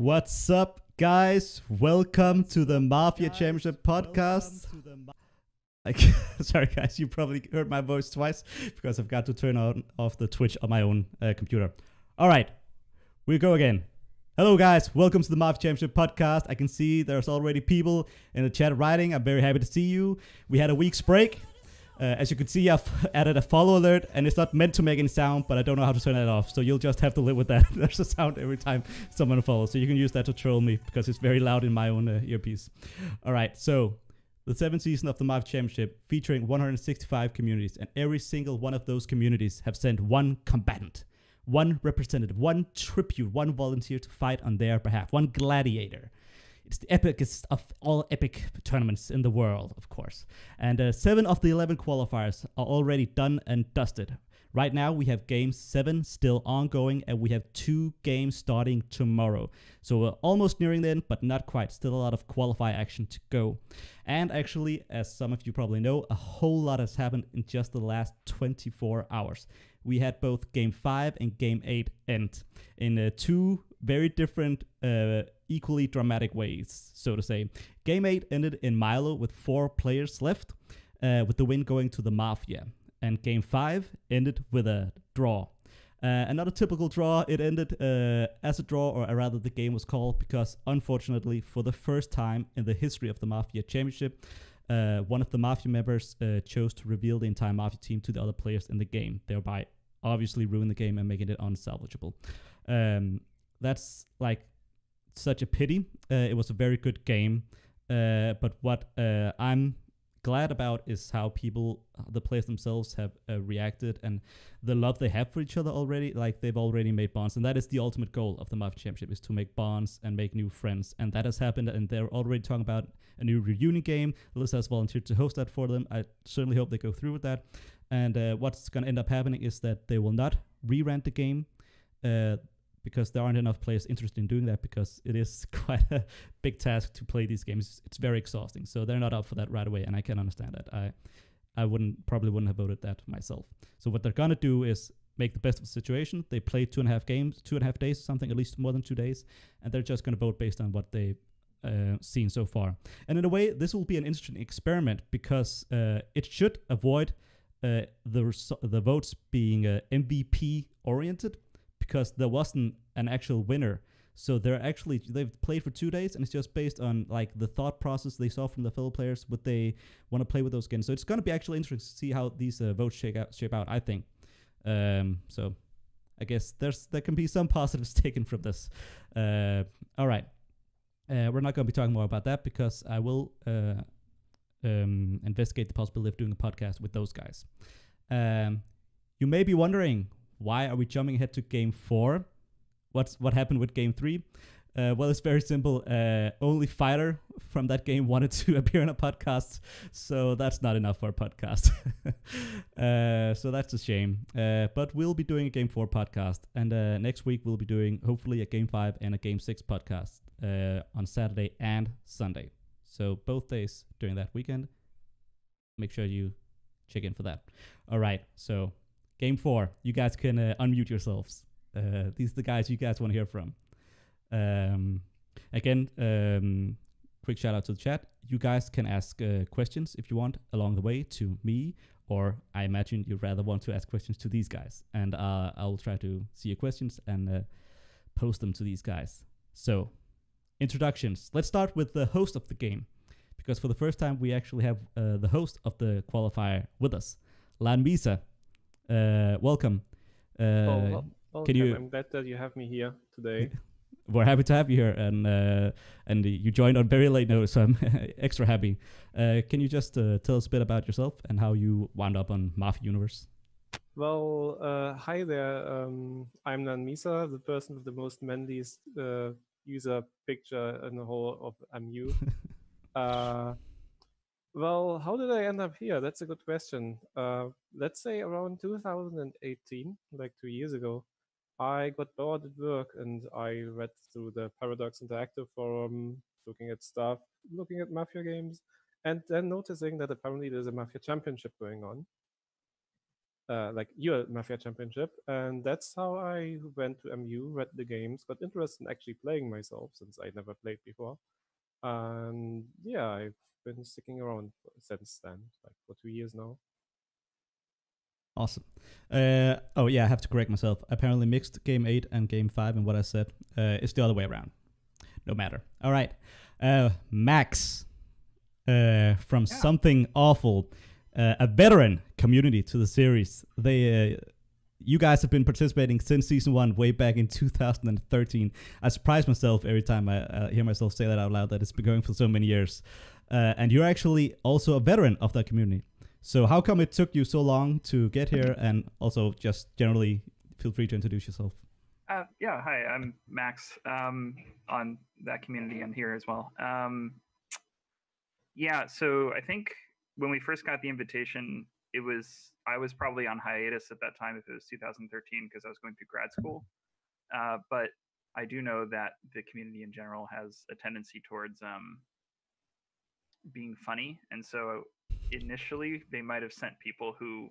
What's up, guys? Welcome to the Mafia Championship podcast. Sorry, guys, you probably heard my voice twice because I've got to turn off the Twitch on my own computer. All right, we go again. Hello, guys. Welcome to the Mafia Championship podcast. I can see there's already people in the chat writing. I'm very happy to see you. We had a week's break. As you can see, I've added a follow alert, and it's not meant to make any sound, but I don't know how to turn that off, so you'll just have to live with that. There's a sound every time someone follows, so you can use that to troll me, because it's very loud in my own earpiece. All right, so the 7th season of the Mafia Championship, featuring 165 communities, and every single one of those communities have sent one combatant, one representative, one tribute, one volunteer to fight on their behalf, one gladiator. It's the epicest of all epic tournaments in the world, of course. And 7 of the 11 qualifiers are already done and dusted. Right now, we have Game 7 still ongoing, and we have 2 games starting tomorrow. So we're almost nearing the end, but not quite. Still a lot of qualify action to go. And actually, as some of you probably know, a whole lot has happened in just the last 24 hours. We had both Game 5 and Game 8 end in 2 very different, equally dramatic ways, so to say. Game 8 ended in Milo with 4 players left, with the win going to the Mafia. And Game 5 ended with a draw. Not a typical draw. It ended as a draw, or rather the game was called, because unfortunately, for the first time in the history of the Mafia Championship, one of the Mafia members chose to reveal the entire Mafia team to the other players in the game, thereby obviously ruin the game and making it unsalvageable. That's like such a pity. It was a very good game, but what I'm glad about is how the players themselves have reacted, and the love they have for each other already. Like, they've already made bonds, and that is the ultimate goal of the Mafia Championship, is to make bonds and make new friends, and that has happened. And they're already talking about a new reunion game. Alyssa has volunteered to host that for them. I certainly hope they go through with that. And what's going to end up happening is that they will not re-rent the game, because there aren't enough players interested in doing that, because it is quite a big task to play these games. It's very exhausting, so they're not up for that right away, and I can understand that. I probably wouldn't have voted that myself. So what they're gonna do is make the best of the situation. They played 2.5 days or something, at least more than 2 days, and they're just gonna vote based on what they've seen so far. And in a way, this will be an interesting experiment, because it should avoid the votes being MVP oriented, because there wasn't an actual winner. So they've played for 2 days, and it's just based on like the thought process they saw from the fellow players, what they want to play with those skins. So it's going to be actually interesting to see how these votes shape out, I think. So I guess there can be some positives taken from this. All right. We're not going to be talking more about that, because I will investigate the possibility of doing a podcast with those guys. You may be wondering, why are we jumping ahead to Game 4? What happened with Game 3? Well, it's very simple. Only fighter from that game wanted to appear on a podcast, so that's not enough for a podcast. So that's a shame. But we'll be doing a Game 4 podcast, and next week we'll be doing, hopefully, a Game 5 and a Game 6 podcast on Saturday and Sunday. So both days during that weekend. Make sure you check in for that. All right, so Game 4, you guys can unmute yourselves. These are the guys you guys want to hear from. Again, quick shout out to the chat. You guys can ask questions if you want along the way to me, or I imagine you'd rather want to ask questions to these guys. And I'll try to see your questions and post them to these guys. So, introductions. Let's start with the host of the game, because for the first time we actually have the host of the qualifier with us, LanMisa. Welcome. Welcome. You? I'm glad that you have me here today. We're happy to have you here, and you joined on very late notice, so I'm extra happy. Can you just tell us a bit about yourself and how you wound up on Mafia Universe? Well, hi there. I'm LanMisa, the person with the most manliest user picture in the whole of MU. Well, how did I end up here? That's a good question. Let's say around 2018, like 2 years ago, I got bored at work, and I read through the Paradox Interactive forum, looking at stuff, looking at Mafia games, and then noticing that apparently there's a Mafia Championship going on. like your Mafia Championship, and that's how I went to MU, read the games, got interested in actually playing myself since I never played before, and yeah, I've been sticking around since then, like for 2 years now. Awesome. Oh yeah, I have to correct myself. I apparently mixed game 8 and game 5, and what I said it's the other way around. No matter. All right, Max from Something Awful, a veteran community to the series. You guys have been participating since season 1, way back in 2013. I surprise myself every time I hear myself say that out loud, that it's been going for so many years. And you're actually also a veteran of that community. So how come it took you so long to get here? And also just generally, feel free to introduce yourself. Yeah, hi, I'm Max on that community and here as well. Yeah, so I think when we first got the invitation, I was probably on hiatus at that time if it was 2013 because I was going through grad school. But I do know that the community in general has a tendency towards being funny, and so initially they might have sent people who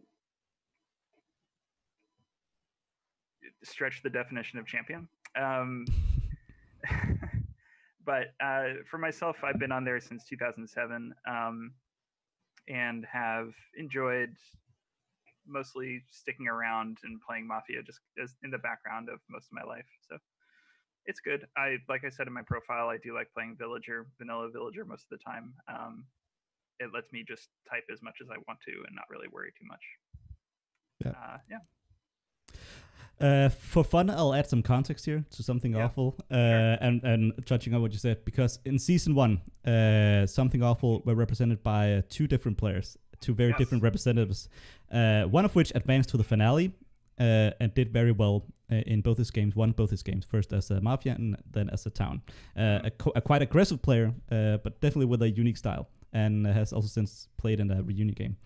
stretch the definition of champion. But for myself, I've been on there since 2007 and have enjoyed mostly sticking around and playing Mafia just as in the background of most of my life. So it's good. Like I said in my profile, I do like playing Villager, vanilla Villager most of the time. It lets me just type as much as I want to and not really worry too much. For fun, I'll add some context here to Something Awful, and touching on what you said, because in season 1, Something Awful were represented by 2 different players, 2 very different representatives, one of which advanced to the finale and did very well in both his games, won both his games, first as a Mafia and then as a Town. A quite aggressive player, but definitely with a unique style, and has also since played in a reunion game.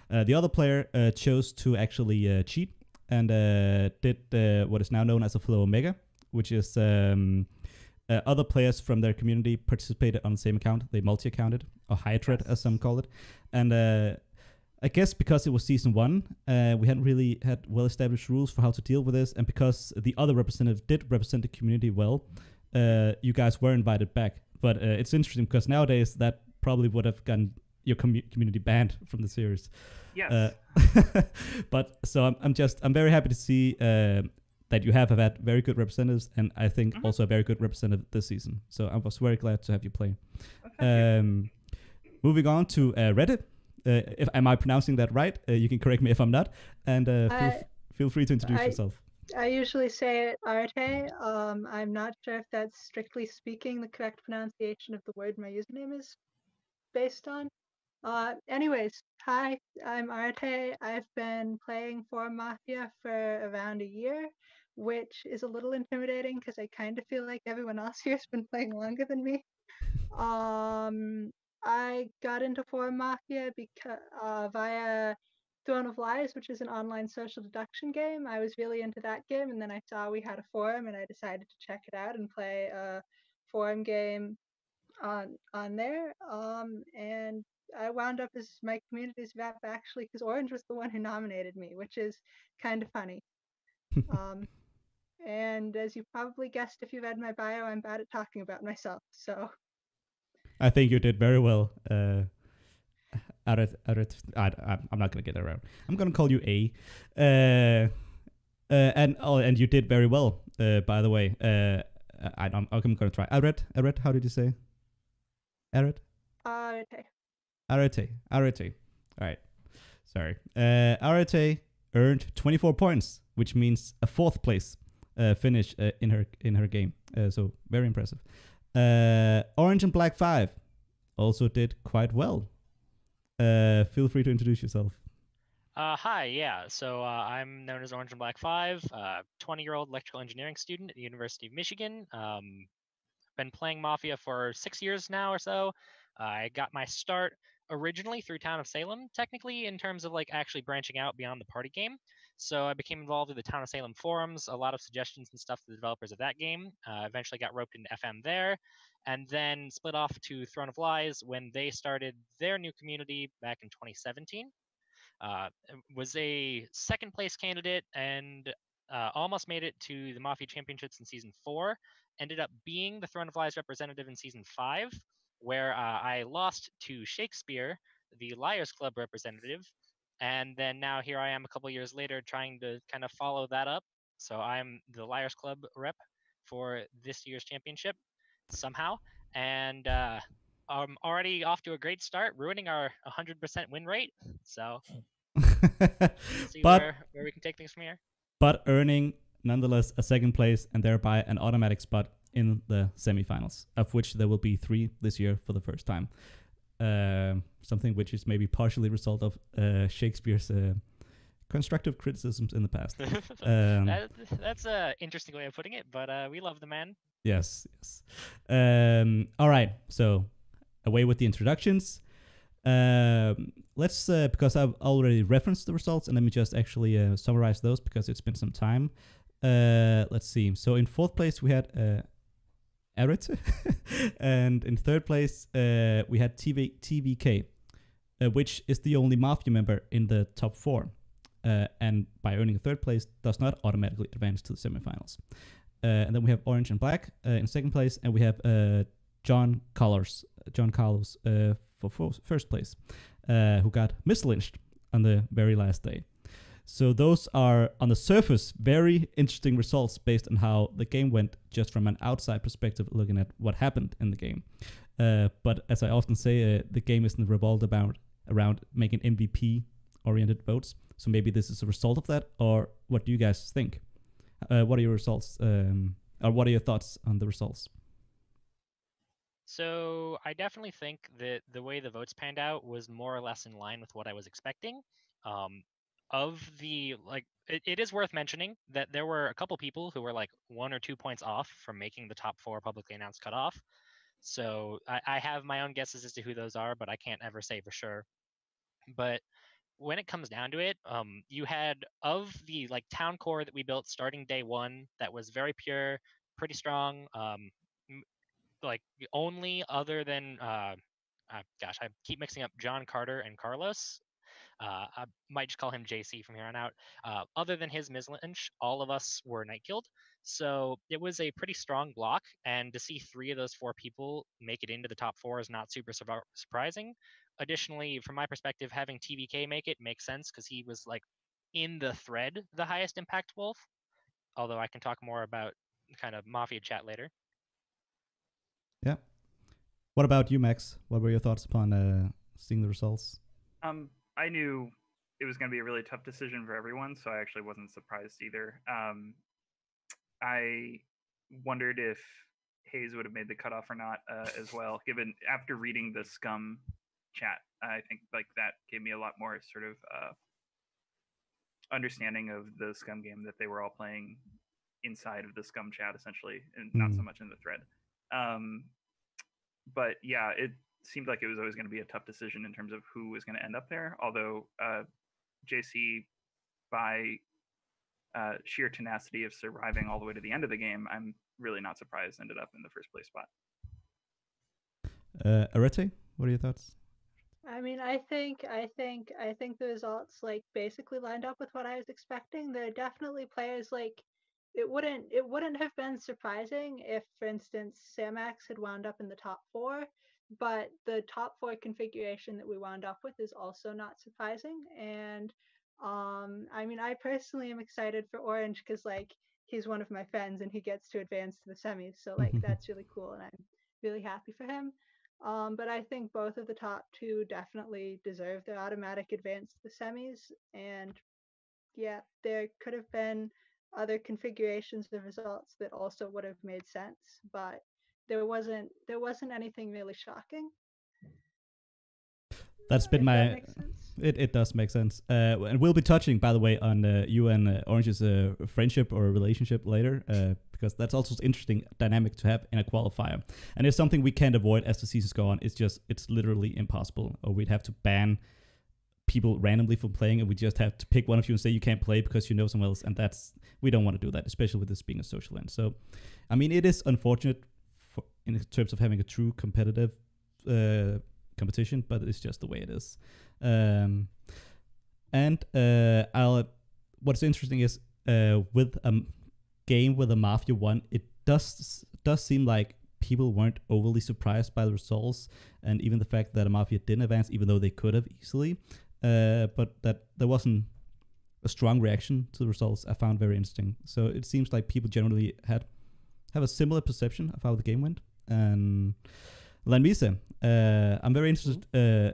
The other player chose to actually cheat and did what is now known as a Flow Omega, which is other players from their community participated on the same account. They multi-accounted, or high-thread as some call it. And I guess because it was season 1, we hadn't really had well-established rules for how to deal with this, and because the other representative did represent the community well, you guys were invited back. But it's interesting because nowadays that probably would have gotten your community banned from the series. Yes. But so I'm very happy to see that you have had very good representatives, and I think also a very good representative this season. So I was very glad to have you play. Moving on to Reddit. If am I pronouncing that right? You can correct me if I'm not. And feel free to introduce yourself. I usually say it Arete. I'm not sure if that's strictly speaking the correct pronunciation of the word my username is based on. Anyways, hi, I'm Arete. I've been playing for Mafia for around a year, which is a little intimidating because I kind of feel like everyone else here has been playing longer than me. I got into Forum Mafia because via Throne of Lies, which is an online social deduction game. I was really into that game, and then I saw we had a forum, and I decided to check it out and play a forum game on there. And I wound up as my community's rep actually because Orange was the one who nominated me, which is kind of funny. And as you probably guessed if you read my bio, I'm bad at talking about myself. So I think you did very well. I'm not gonna get that around. I'm gonna call you A. And you did very well. By the way, I'm gonna try. Arete, how did you say? Arete. Arete. All right. Sorry. Arete earned 24 points, which means a 4th place finish in her game. So very impressive. Orange and Black 5 also did quite well. Feel free to introduce yourself. Hi, yeah. So I'm known as Orange and Black 5, 20-year-old electrical engineering student at the University of Michigan. Been playing Mafia for 6 years now or so. I got my start originally through Town of Salem, technically, in terms of like actually branching out beyond the party game. So I became involved with the Town of Salem forums, a lot of suggestions and stuff to the developers of that game. Eventually got roped into FM there, and then split off to Throne of Lies when they started their new community back in 2017. Was a second place candidate and almost made it to the Mafia Championships in season 4. Ended up being the Throne of Lies representative in season 5, where I lost to Shakespeare, the Liars Club representative. And then now here I am a couple years later trying to kind of follow that up. So I'm the Liars Club rep for this year's championship somehow. And I'm already off to a great start, ruining our 100% win rate. So see but where we can take things from here. But earning nonetheless a second place and thereby an automatic spot in the semifinals, of which there will be 3 this year for the first time. Something which is maybe partially a result of Shakespeare's constructive criticisms in the past. That's an interesting way of putting it, but we love the man. Yes. All right, so away with the introductions. Let's because I've already referenced the results, and let me just actually summarize those because it's been some time. Let's see. So in 4th place we had Arete, and in 3rd place we had TVK, which is the only Mafia member in the top 4, and by earning a 3rd place does not automatically advance to the semifinals. And then we have Orange and Black in 2nd place, and we have John Carlos for 1st place, who got mislynched on the very last day. So those are, on the surface, very interesting results based on how the game went, just from an outside perspective, looking at what happened in the game. But as I often say, the game isn't revolved around making MVP-oriented votes. So maybe this is a result of that, or what do you guys think? What are your results, or what are your thoughts on the results? So I definitely think that the way the votes panned out was more or less in line with what I was expecting. It is worth mentioning that there were a couple people who were like 1 or 2 points off from making the top 4 publicly announced cutoff. So I have my own guesses as to who those are, but I can't ever say for sure. But when it comes down to it, you had, of the like town core that we built starting day 1, that was very pure, pretty strong. Like only other than gosh, I keep mixing up John Carter and Carlos. I might just call him JC from here on out. Other than his mislynch, all of us were night killed. So it was a pretty strong block, and to see 3 of those 4 people make it into the top 4 is not super surprising. Additionally, from my perspective, having TVK make it makes sense because he was like in the thread the highest impact wolf. Although I can talk more about kind of Mafia chat later. Yeah. What about you, Max? What were your thoughts upon seeing the results? I knew it was going to be a really tough decision for everyone, so I actually wasn't surprised either. I wondered if Hayes would have made the cutoff or not as well, given after reading the Scum chat. I think like that gave me a lot more sort of understanding of the Scum game, that they were all playing inside of the Scum chat essentially, and not so much in the thread. But yeah, it seemed like it was always going to be a tough decision in terms of who was going to end up there. Although JC, by sheer tenacity of surviving all the way to the end of the game, I'm really not surprised ended up in the 1st place spot. Arete, what are your thoughts? I mean, I think the results like basically lined up with what I was expecting. There are definitely players like it wouldn't have been surprising if, for instance, SAMax had wound up in the top 4, but the top 4 configuration that we wound up with is also not surprising. And I mean, I personally am excited for Orange because like he's one of my friends and he gets to advance to the semis, so like that's really cool, and I'm really happy for him. But I think both of the top 2 definitely deserve their automatic advance to the semis, and yeah, there could have been other configurations of results that also would have made sense, but there wasn't anything really shocking. That's been my. It does make sense. And we'll be touching, by the way, on you and Orange's friendship or relationship later, because that's also an interesting dynamic to have in a qualifier. And it's something we can't avoid as the seasons go on. It's literally impossible, or we'd have to ban people randomly from playing, and we just have to pick one of you and say you can't play because you know someone else, and we don't want to do that, especially with this being a social end. So, I mean, it is unfortunate in terms of having a true competitive competition, but it's just the way it is. And what's interesting is with a game with a Mafia 1, it does seem like people weren't overly surprised by the results, and even the fact that a Mafia didn't advance, even though they could have easily. But that there wasn't a strong reaction to the results, I found very interesting. So it seems like people generally have a similar perception of how the game went. And LanMisa, I'm very interested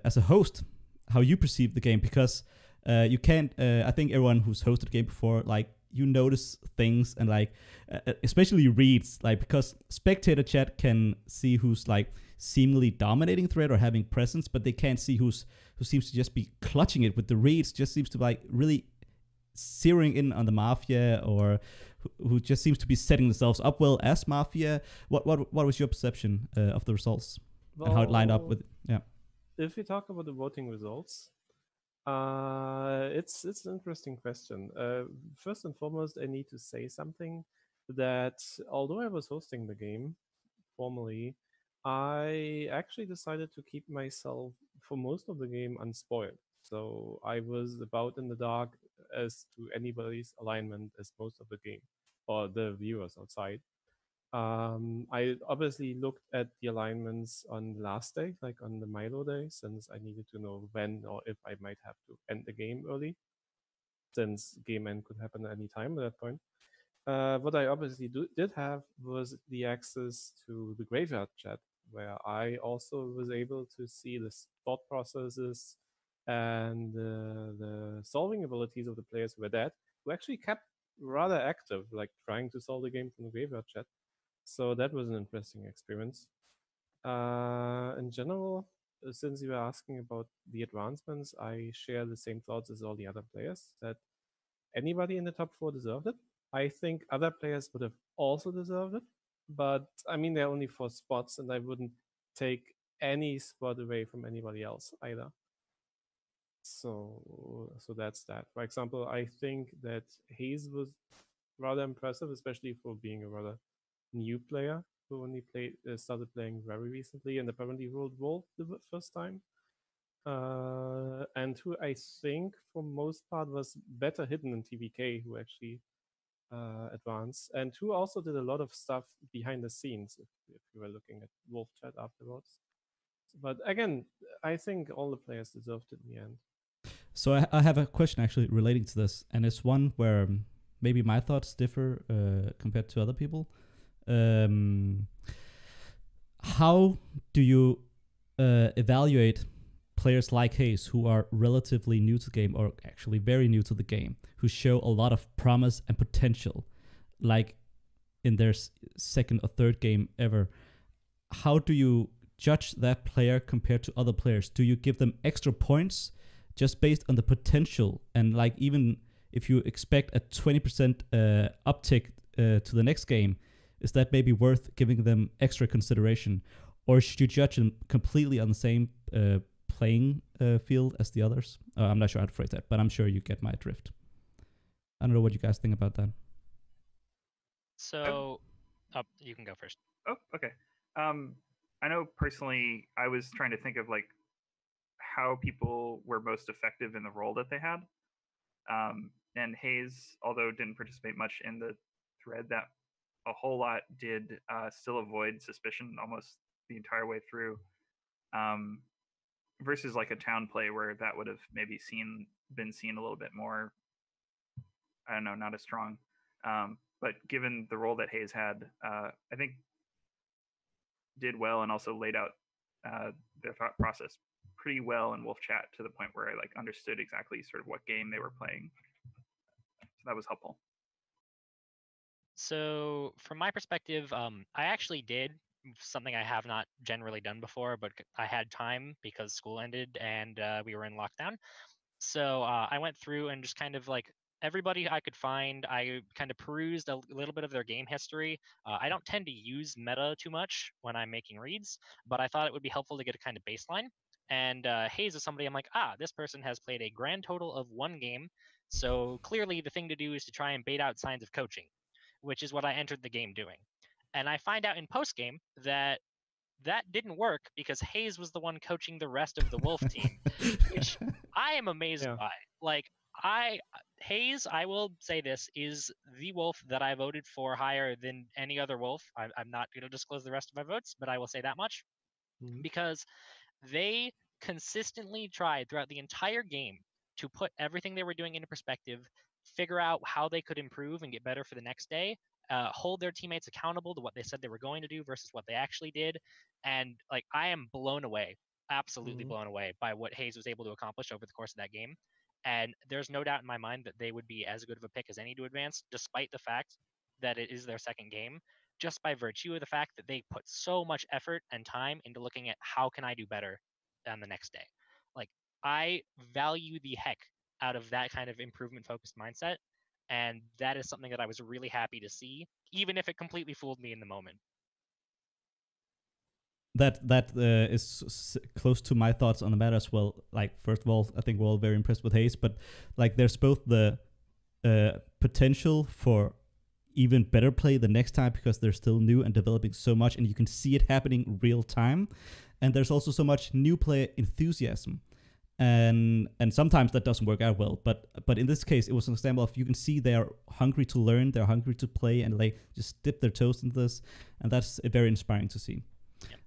as a host how you perceive the game, because you can't. I think everyone who's hosted a game before, like, you notice things, and like especially reads, like, because spectator chat can see who's like seemingly dominating thread or having presence, but they can't see who seems to just be clutching it with the reads, just seems to like really zeroing in on the Mafia, or who just seems to be setting themselves up well as Mafia. What was your perception of the results and how it lined up with? Yeah. If we talk about the voting results, it's an interesting question. First and foremost, I need to say something that although I was hosting the game formally, I actually decided to keep myself for most of the game unspoiled. So I was about in the dark as to anybody's alignment as most of the game, or the viewers outside. I obviously looked at the alignments on the last day, like on the Milo day, since I needed to know when or if I might have to end the game early, since game end could happen at any time at that point. What I obviously did have was the access to the graveyard chat, where I also was able to see the thought processes and the solving abilities of the players who were dead, who actually kept rather active, like trying to solve the game from the graveyard chat. So that was an interesting experience. In general, since you were asking about the advancements, I share the same thoughts as all the other players, that anybody in the top 4 deserved it. I think other players would have also deserved it, but I mean, there are only 4 spots, and I wouldn't take any spot away from anybody else either. So that's that. For example, I think that Hayes was rather impressive, especially for being a rather new player who only started playing very recently and apparently rolled Wolf the first time. And who I think for most part was better hidden than TVK, who actually advanced, and who also did a lot of stuff behind the scenes, if you were looking at Wolf chat afterwards. But again, I think all the players deserved it in the end. So I have a question actually relating to this, and it's one where maybe my thoughts differ compared to other people. How do you evaluate players like Hayes, who are relatively new to the game, or actually very new to the game, who show a lot of promise and potential, like in their second or third game ever? How do you judge that player compared to other players? Do you give them extra points just based on the potential, and like even if you expect a 20% uptick to the next game, is that maybe worth giving them extra consideration? Or should you judge them completely on the same playing field as the others? I'm not sure how to phrase that, but I'm sure you get my drift. I don't know what you guys think about that. So, you can go first. Oh, okay. I know personally, I was trying to think of like how people were most effective in the role that they had. And Hayes, although didn't participate much in the thread, that a whole lot did still avoid suspicion almost the entire way through. Versus like a town play where that would have maybe been seen a little bit more, I don't know, not as strong. But given the role that Hayes had, I think did well and also laid out their thought process pretty well in Wolf Chat, to the point where I like understood exactly sort of what game they were playing. So that was helpful. So from my perspective, I actually did something I have not generally done before, but I had time because school ended and we were in lockdown. So I went through and just kind of like everybody I could find, I kind of perused a little bit of their game history. I don't tend to use meta too much when I'm making reads, but I thought it would be helpful to get a kind of baseline. And Hayes is somebody I'm like, this person has played a grand total of 1 game. So clearly the thing to do is to try and bait out signs of coaching, which is what I entered the game doing. And I find out in post game that that didn't work because Hayes was the one coaching the rest of the Wolf team, which I am amazed by. Like, Hayes, I will say this, is the Wolf that I voted for higher than any other Wolf. I'm not going to disclose the rest of my votes, but I will say that much. Because they consistently tried throughout the entire game to put everything they were doing into perspective, figure out how they could improve and get better for the next day, hold their teammates accountable to what they said they were going to do versus what they actually did. And like, I am blown away, absolutely blown away by what Hayes was able to accomplish over the course of that game. And there's no doubt in my mind that they would be as good of a pick as any to advance, despite the fact that it is their second game, just by virtue of the fact that they put so much effort and time into looking at how can I do better on the next day. Like, I value the heck out of that kind of improvement focused mindset. And that is something that I was really happy to see, even if it completely fooled me in the moment. That is close to my thoughts on the matter as well. Like, first of all, I think we're all very impressed with Hayes, but like, there's both the potential for even better play the next time because they're still new and developing so much, and you can see it happening real time. And there's also so much new player enthusiasm, and sometimes that doesn't work out well. But in this case, it was an example of you can see they are hungry to learn, they're hungry to play, and they just dip their toes into this, and that's very inspiring to see.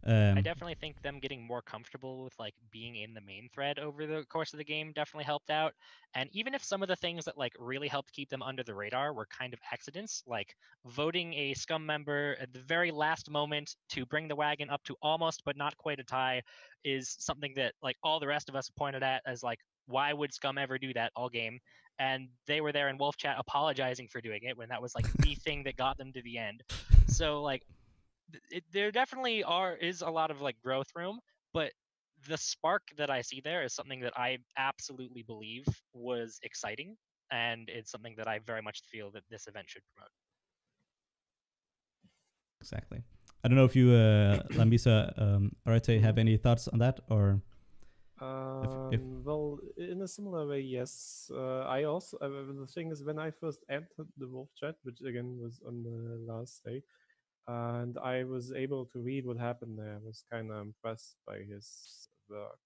I definitely think them getting more comfortable with like being in the main thread over the course of the game definitely helped out. And even if some of the things that like really helped keep them under the radar were kind of accidents, like voting a scum member at the very last moment to bring the wagon up to almost but not quite a tie is something that like all the rest of us pointed at as like, why would scum ever do that all game? And they were there in Wolf chat apologizing for doing it when that was like the thing that got them to the end. So like, there definitely is a lot of like growth room, but the spark that I see there is something that I absolutely believe was exciting, and it's something that I very much feel that this event should promote. Exactly. I don't know if you, LanMisa, Arete, have any thoughts on that, or? Well, in a similar way, yes. I also, the thing is, when I first entered the Wolf chat, which again was on the last day, and I was able to read what happened there. I was kind of impressed by his work.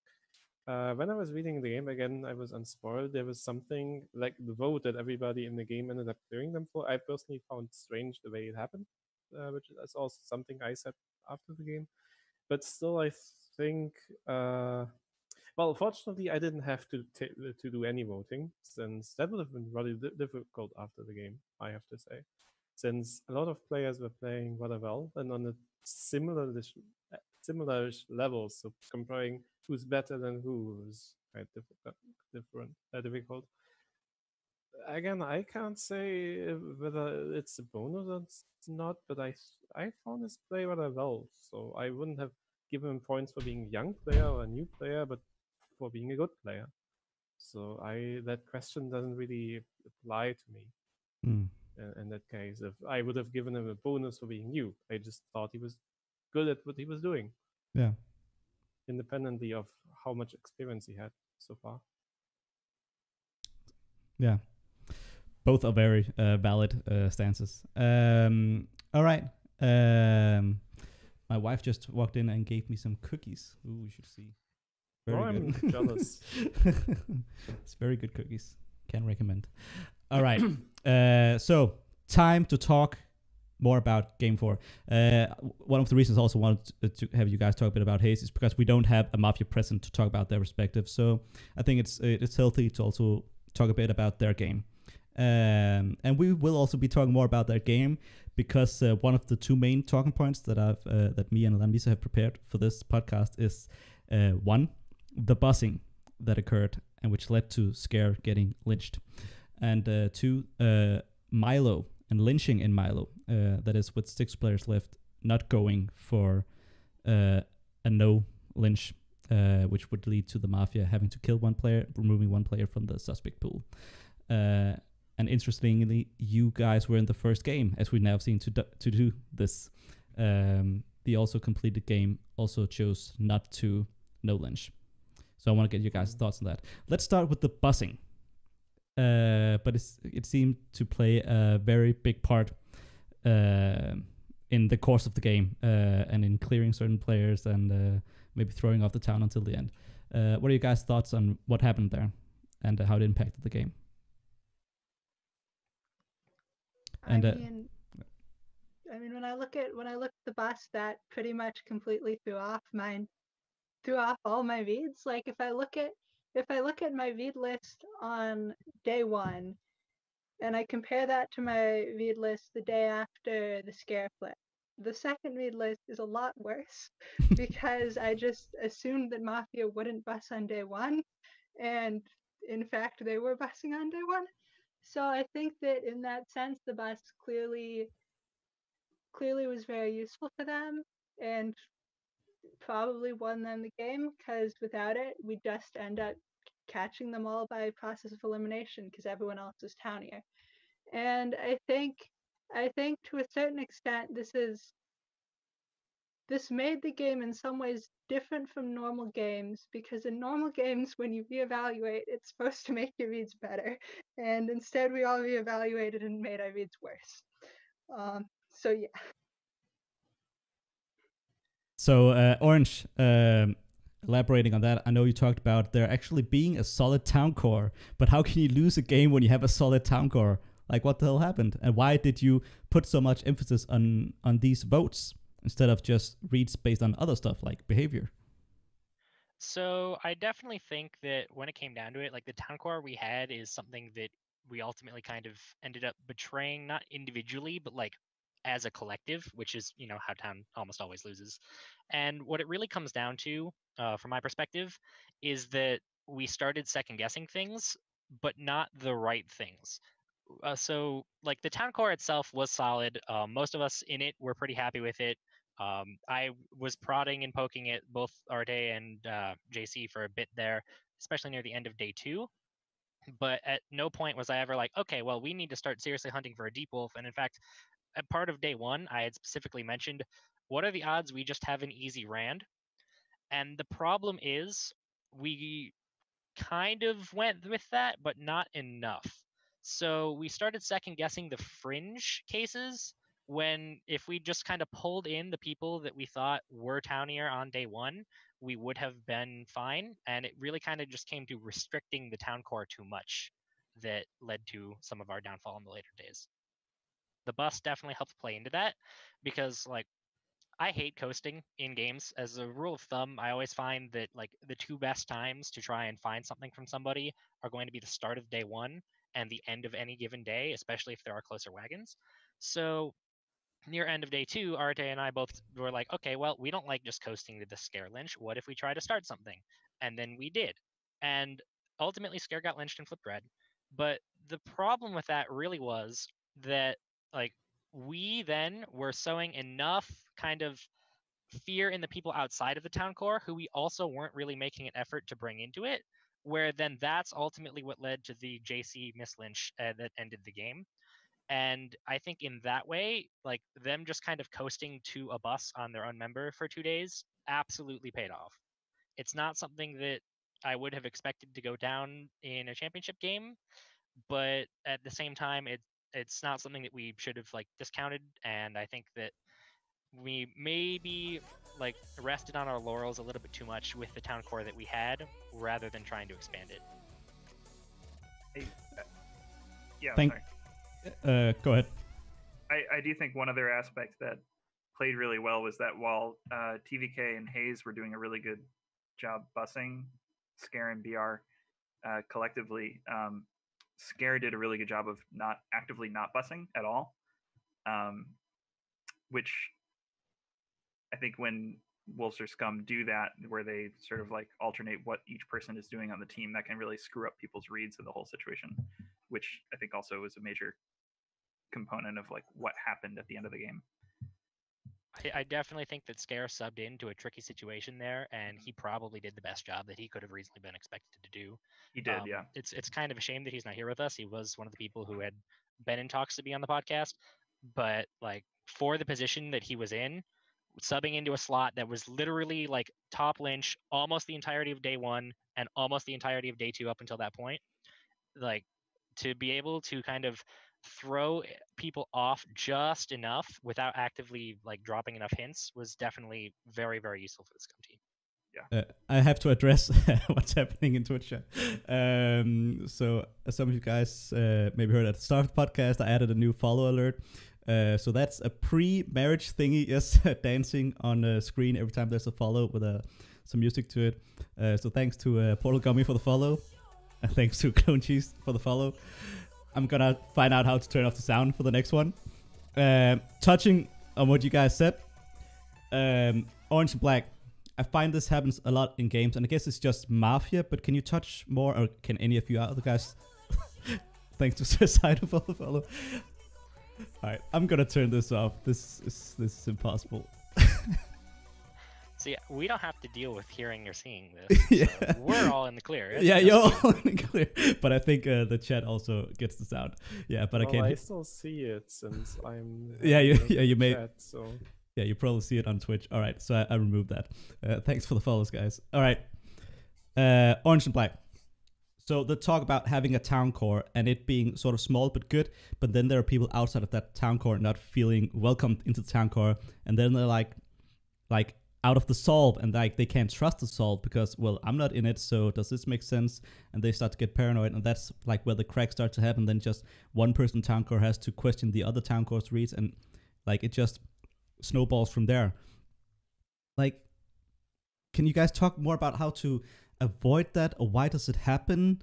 When I was reading the game again, I was unspoiled. There was something like the vote that everybody in the game ended up clearing them for. I personally found strange the way it happened, which is also something I said after the game. But still, I think, well, fortunately, I didn't have to do any voting, since that would have been really difficult after the game, I have to say. Since a lot of players were playing rather well and on a similar-ish levels, so comparing who's better than who was quite difficult. Again, I can't say whether it's a bonus or not, but I found his play rather well, so I wouldn't have given him points for being a young player or a new player, but for being a good player. So that question doesn't really apply to me. In that case, if I would have given him a bonus for being new, I just thought he was good at what he was doing. Yeah. Independently of how much experience he had so far. Yeah. Both are very valid stances. All right. My wife just walked in and gave me some cookies. Ooh, you should see. Very good. I'm jealous. It's very good cookies. Can recommend. All right. So time to talk more about Game 4. One of the reasons I also wanted to have you guys talk a bit about Hayes is because we don't have a Mafia present to talk about their respective. So I think it's healthy to also talk a bit about their game. And we will also be talking more about their game because one of the two main talking points that that me and LanMisa have prepared for this podcast is one, the buzzing that occurred and which led to Scare getting lynched. And two, Milo and lynching in Milo. That is with 6 players left, not going for a no lynch, which would lead to the Mafia having to kill one player, removing one player from the suspect pool. And interestingly, you guys were in the first game, as we've now seen to do this. The also completed game also chose not to no lynch. So I want to get your guys' thoughts on that. Let's start with the buzzing. But it seemed to play a very big part in the course of the game, and in clearing certain players and maybe throwing off the town until the end. What are your guys' thoughts on what happened there and how it impacted the game? And I mean, when I look at the bus, that pretty much completely threw off all my Vs. Like if I look at my Vd list on day one, and I compare that to my Vd list the day after the scare flip, the second Vd list is a lot worse because I just assumed that Mafia wouldn't bus on day one, and in fact they were busing on day one. So I think that in that sense, the bus clearly was very useful for them and probably won them the game, because without it, we just end up catching them all by process of elimination because everyone else is townier. And I think to a certain extent, this made the game in some ways different from normal games, because in normal games, when you reevaluate, it's supposed to make your reads better. And instead, we all reevaluated and made our reads worse. So yeah. So Orange, elaborating on that, I know you talked about there actually being a solid town core, but how can you lose a game when you have a solid town core? Like, what the hell happened? And why did you put so much emphasis on these votes instead of just reads based on other stuff like behavior? So I definitely think that when it came down to it, like the town core we had is something that we ultimately kind of ended up betraying, not individually, but like as a collective, which is, you know, how town almost always loses. And what it really comes down to, from my perspective, is that we started second guessing things, but not the right things. So like the town core itself was solid. Most of us in it were pretty happy with it. I was prodding and poking at both Arete and JC for a bit there, especially near the end of day 2. But at no point was I ever like, okay, well, we need to start seriously hunting for a deep wolf. And in fact, at part of day 1, I had specifically mentioned, what are the odds we just have an easy rand? And the problem is we kind of went with that, but not enough. So we started second guessing the fringe cases, when if we just kind of pulled in the people that we thought were townier on day 1, we would have been fine. And it really kind of just came to restricting the town core too much that led to some of our downfall in the later days. The bus definitely helped play into that, because like I hate coasting in games. As a rule of thumb, I always find that like the 2 best times to try and find something from somebody are going to be the start of day 1 and the end of any given day, especially if there are closer wagons. So near end of day 2, Arte and I both were like, okay, well, we don't like just coasting to the scare lynch. What if we try to start something? And then we did. And ultimately scare got lynched and flipped red. But the problem with that really was that like we then were sowing enough kind of fear in the people outside of the town core who we also weren't really making an effort to bring into it, where then that's ultimately what led to the JC miss lynch that ended the game. And I think in that way, like them just kind of coasting to a bus on their own member for 2 days absolutely paid off. It's not something that I would have expected to go down in a championship game, but at the same time, it's not something that we should have like discounted. And I think that we maybe like rested on our laurels a little bit too much with the town core that we had, rather than trying to expand it. Yeah, Go ahead. I do think one other aspect that played really well was that while TVK and Hayes were doing a really good job bussing, Scare and BR collectively, Scare did a really good job of not bussing at all, which I think when Wolves or Scum do that, where they sort of like alternate what each person is doing on the team, that can really screw up people's reads of the whole situation, which I think also was a major component of like what happened at the end of the game. I definitely think that Scare subbed into a tricky situation there, and he probably did the best job that he could have reasonably been expected to do. He did, yeah. It's kind of a shame that he's not here with us. He was one of the people who had been in talks to be on the podcast, but like for the position that he was in, subbing into a slot that was literally like top lynch almost the entirety of day 1 and almost the entirety of day 2 up until that point, like to be able to kind of throw people off just enough without actively like dropping enough hints was definitely very, very useful for the scum team. I have to address what's happening in Twitch chat. So some of you guys maybe heard at the start of the podcast, I added a new follow alert. So that's a pre-marriage thingy, yes, dancing on the screen every time there's a follow with some music to it. So thanks to Portal Gummy for the follow. And thanks to Clone Cheese for the follow. I'm gonna find out how to turn off the sound for the next one. Touching on what you guys said, Orange and Black. I find this happens a lot in games, and I guess it's just Mafia, but can you touch more, or can any of you other guys? Thanks to Suicide for the follow. Alright, I'm gonna turn this off. This is impossible. See, we don't have to deal with hearing or seeing this. Yeah. So we're all in the clear. Yeah, you're all in the clear. But I think the chat also gets the sound. Yeah, but I can't. I still see it since I'm. You made. Chat, so. Yeah, you probably see it on Twitch. All right, so I removed that. Thanks for the follows, guys. All right, Orange and Black. So the talk about having a town core and it being sort of small but good, but then there are people outside of that town core not feeling welcomed into the town core, and then they're like out of the solve, and like they can't trust the solve because, well, I'm not in it, so does this make sense? And they start to get paranoid, and that's like where the cracks start to happen. Then just one person town core has to question the other town core's reads, and like it just snowballs from there. Like, can you guys talk more about how to avoid that, or why does it happen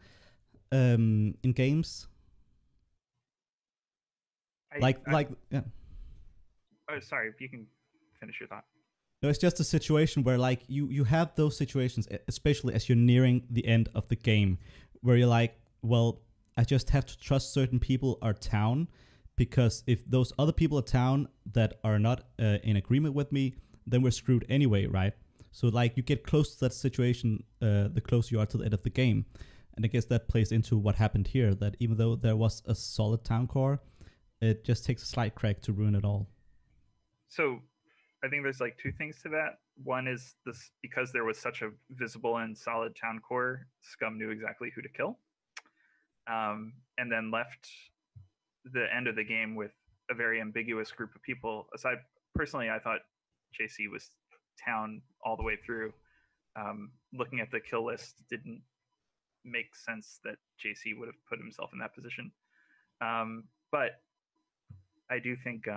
in games? Yeah. Oh, sorry. You can finish your thought. No, it's just a situation where like you have those situations, especially as you're nearing the end of the game, where you're like, well, I just have to trust certain people are town, because if those other people are town that are not in agreement with me, then we're screwed anyway, right? So like you get close to that situation, the closer you are to the end of the game. And I guess that plays into what happened here, that even though there was a solid town core, it just takes a slight crack to ruin it all. So I think there's like two things to that. One is this, because there was such a visible and solid town core, Scum knew exactly who to kill. And then left the end of the game with a very ambiguous group of people. Aside, personally, I thought JC was town all the way through. Looking at the kill list didn't make sense that JC would have put himself in that position. But I do think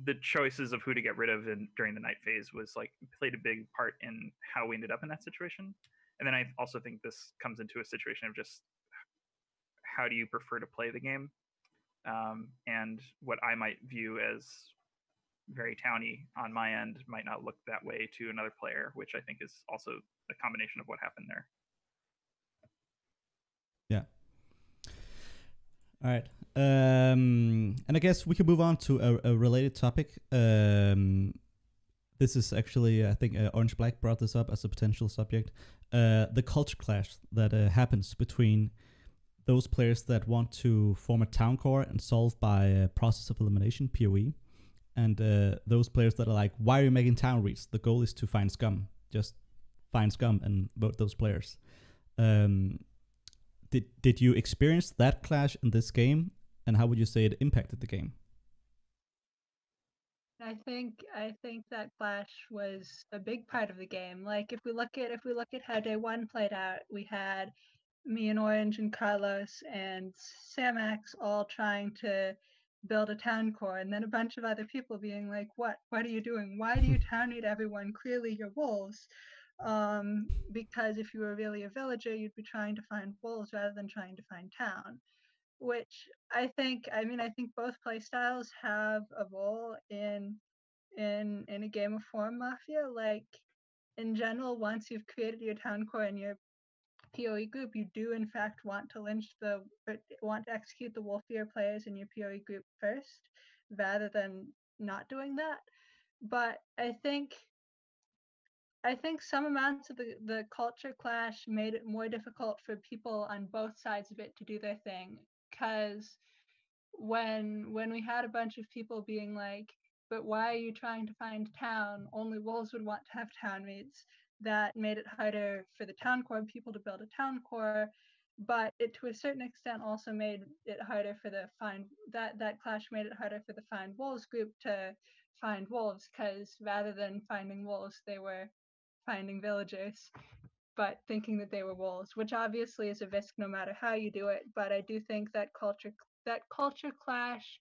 the choices of who to get rid of during the night phase was like played a big part in how we ended up in that situation. And then I also think this comes into a situation of just how do you prefer to play the game, and what I might view as very towny on my end might not look that way to another player, which I think is also a combination of what happened there. Yeah. All right. And I guess we can move on to a related topic. This is actually, I think, Orange Black brought this up as a potential subject. The culture clash that happens between those players that want to form a town core and solve by a process of elimination, PoE, and those players that are like, why are you making town reads? The goal is to find scum. Just find scum and vote those players. Did you experience that clash in this game, and how would you say it impacted the game? I think that clash was a big part of the game. Like if we look at how day one played out, we had me and Orange and Carlos and SAMax all trying to build a town core, and then a bunch of other people being like, what are you doing? Why do you town raid everyone? Clearly you're wolves. Because if you were really a villager, you'd be trying to find wolves rather than trying to find town. Which I think both play styles have a role in a game of Forum Mafia. Like in general, once you've created your town core and your PoE group, you do in fact want to execute the wolfier players in your PoE group first, rather than not doing that. But I think some amounts of the culture clash made it more difficult for people on both sides of it to do their thing, because when we had a bunch of people being like, but why are you trying to find town? Only wolves would want to have town raids. That made it harder for the town core people to build a town core. but it to a certain extent also made it harder for the that clash made it harder for the Find Wolves group to find wolves, because rather than finding wolves, they were finding villagers, but thinking that they were wolves, which obviously is a risk no matter how you do it. But I do think that culture clash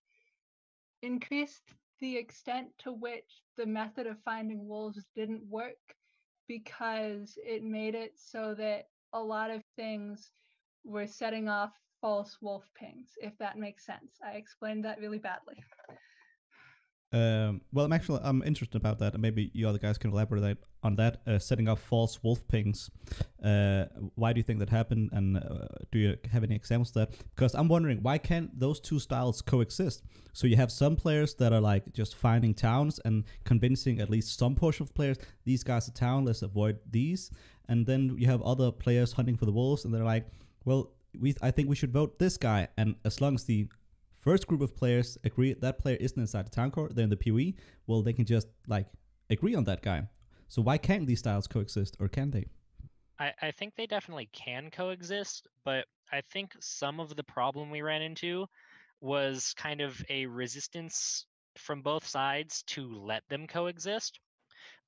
increased the extent to which the method of finding wolves didn't work, because it made it so that a lot of things were setting off false wolf pings, if that makes sense. I explained that really badly. Well, I'm interested about that, and maybe you other guys can elaborate on that. Setting up false wolf pings. Why do you think that happened, and do you have any examples of that? Because I'm wondering, why can't those two styles coexist? So you have some players that are like just finding towns and convincing at least some portion of players, these guys are town, let's avoid these. And then you have other players hunting for the wolves, and they're like, well, I think we should vote this guy. And as long as the first group of players agree that player isn't inside the town core, they're in the PoE, well, they can just like agree on that guy. So why can't these styles coexist, or can they? I think they definitely can coexist, but I think some of the problem we ran into was kind of a resistance from both sides to let them coexist.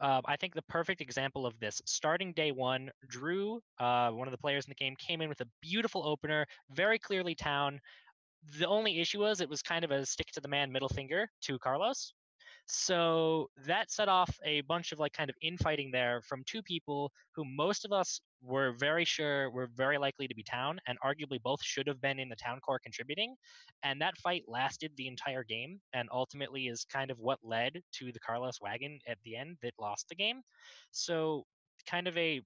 I think the perfect example of this, starting day one, Drew, one of the players in the game, came in with a beautiful opener, very clearly town. The only issue was it was kind of a stick to the man middle finger to Carlos. So that set off a bunch of like kind of infighting there from two people who most of us were very sure were very likely to be town, and arguably both should have been in the town core contributing. And that fight lasted the entire game, and ultimately is kind of what led to the Carlos wagon at the end that lost the game. So kind of a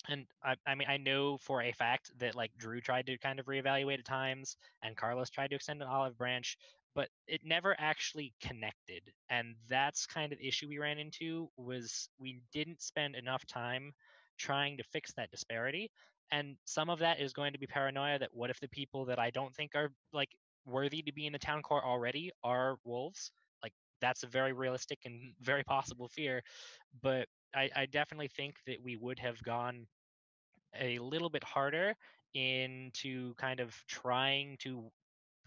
and I mean, I know for a fact that like Drew tried to kind of reevaluate at times, and Carlos tried to extend an olive branch, but it never actually connected. And that's kind of the issue we ran into, was we didn't spend enough time trying to fix that disparity. And some of that is going to be paranoia that what if the people that I don't think are like worthy to be in the town core already are wolves? Like that's a very realistic and very possible fear. But I definitely think that we would have gone a little bit harder into kind of trying to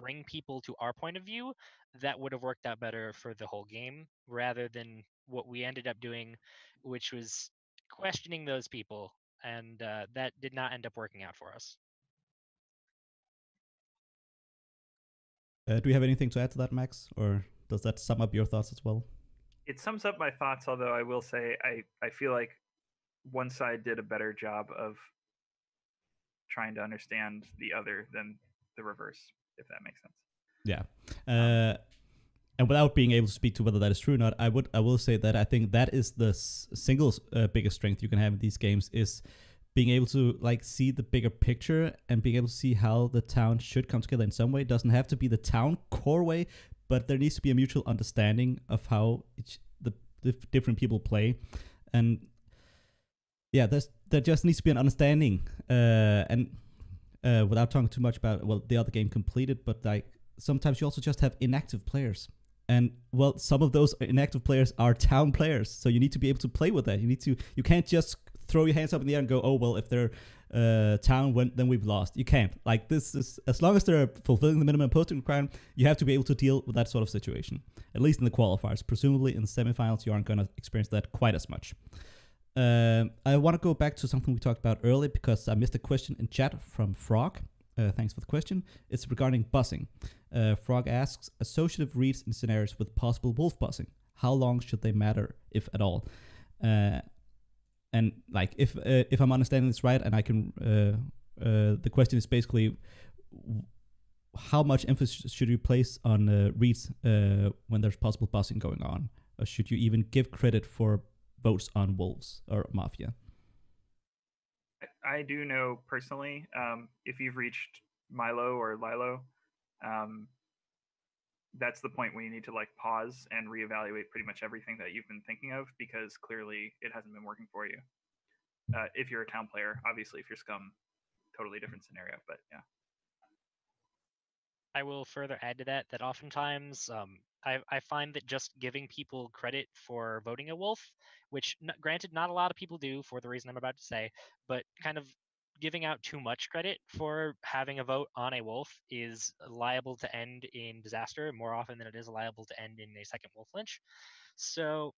bring people to our point of view. That would have worked out better for the whole game, rather than what we ended up doing, which was questioning those people. And that did not end up working out for us. Do you have anything to add to that, Max? Or does that sum up your thoughts as well? It sums up my thoughts, although I will say I feel like one side did a better job of trying to understand the other than the reverse, if that makes sense. Yeah. And without being able to speak to whether that is true or not, I will say that I think that is the single biggest strength you can have in these games, is being able to like see the bigger picture and being able to see how the town should come together in some way. It doesn't have to be the town core way, but there needs to be a mutual understanding of how the different people play. And yeah, there just needs to be an understanding. And without talking too much about, well, the other game completed, but like sometimes you also just have inactive players. And well, some of those inactive players are town players, so you need to be able to play with that. You can't just throw your hands up in the air and go, oh well, if they're town, then we've lost. You can't. Like, this is, as long as they're fulfilling the minimum posting requirement, you have to be able to deal with that sort of situation. At least in the qualifiers. Presumably in the semifinals, you aren't going to experience that quite as much. I want to go back to something we talked about earlier, because I missed a question in chat from Frog. Thanks for the question. It's regarding buzzing. Frog asks, associative reads in scenarios with possible wolf buzzing, how long should they matter, if at all? And like, if I'm understanding this right, and I can, the question is basically, how much emphasis should you place on reads when there's possible buzzing going on? Or should you even give credit for votes on wolves or Mafia? I do know personally, if you've reached Milo or Lilo, that's the point where you need to like pause and reevaluate pretty much everything that you've been thinking of, because clearly it hasn't been working for you. If you're a town player, obviously if you're scum, totally different scenario, but yeah. I will further add to that oftentimes I find that just giving people credit for voting a wolf, which granted not a lot of people do for the reason I'm about to say, but kind of giving out too much credit for having a vote on a wolf is liable to end in disaster more often than it is liable to end in a second wolf lynch. So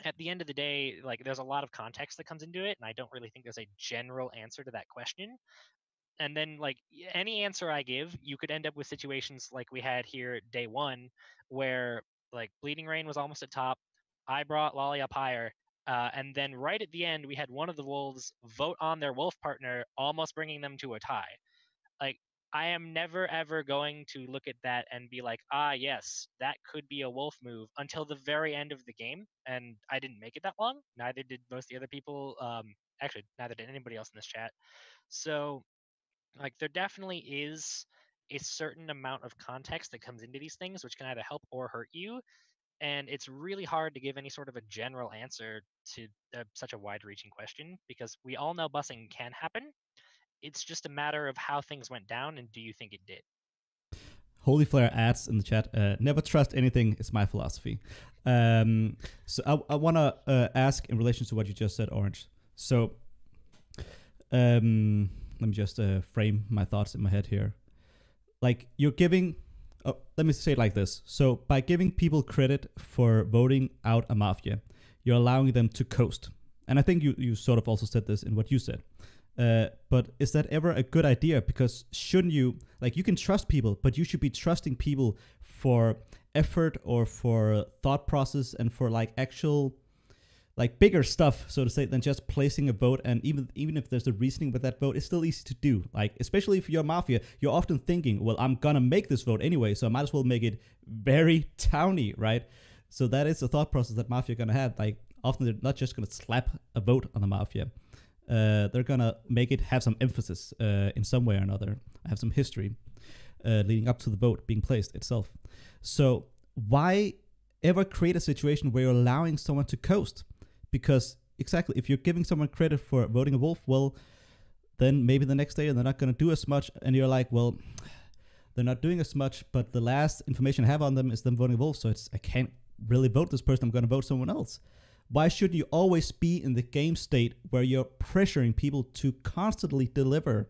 at the end of the day, like, there's a lot of context that comes into it, and I don't really think there's a general answer to that question. And then, like, any answer I give, you could end up with situations like we had here day one, where like Bleeding Rain was almost at top. I brought Lolly up higher. And then right at the end, we had one of the wolves vote on their wolf partner, almost bringing them to a tie. Like, I am never ever going to look at that and be like, ah, yes, that could be a wolf move until the very end of the game. And I didn't make it that long. Neither did most of the other people. Actually, neither did anybody else in this chat. So, like, there definitely is a certain amount of context that comes into these things, which can either help or hurt you. And it's really hard to give any sort of a general answer to such a wide-reaching question, because we all know busing can happen. It's just a matter of how things went down, and do you think it did? Holy Flare adds in the chat, never trust anything is my philosophy. So I want to ask in relation to what you just said, Orange. So let me just frame my thoughts in my head here. Like, you're giving, let me say it like this. So by giving people credit for voting out a mafia, you're allowing them to coast. And I think you sort of also said this in what you said. But is that ever a good idea? Because shouldn't you, like, you can trust people, but you should be trusting people for effort or for thought process and for like actual, like, bigger stuff, so to say, than just placing a vote. And even if there's a reasoning with that vote, it's still easy to do. Like, especially if you're mafia, you're often thinking, well, I'm gonna make this vote anyway, so I might as well make it very towny, right? So that is the thought process that mafia are gonna have. Like, often they're not just gonna slap a vote on the mafia. They're gonna make it have some emphasis in some way or another, have some history leading up to the vote being placed itself. So why ever create a situation where you're allowing someone to coast? Because exactly, if you're giving someone credit for voting a wolf, well, then maybe the next day they're not going to do as much, and you're like, well, they're not doing as much, but the last information I have on them is them voting a wolf, so I can't really vote this person, I'm going to vote someone else. Why should you always be in the game state where you're pressuring people to constantly deliver?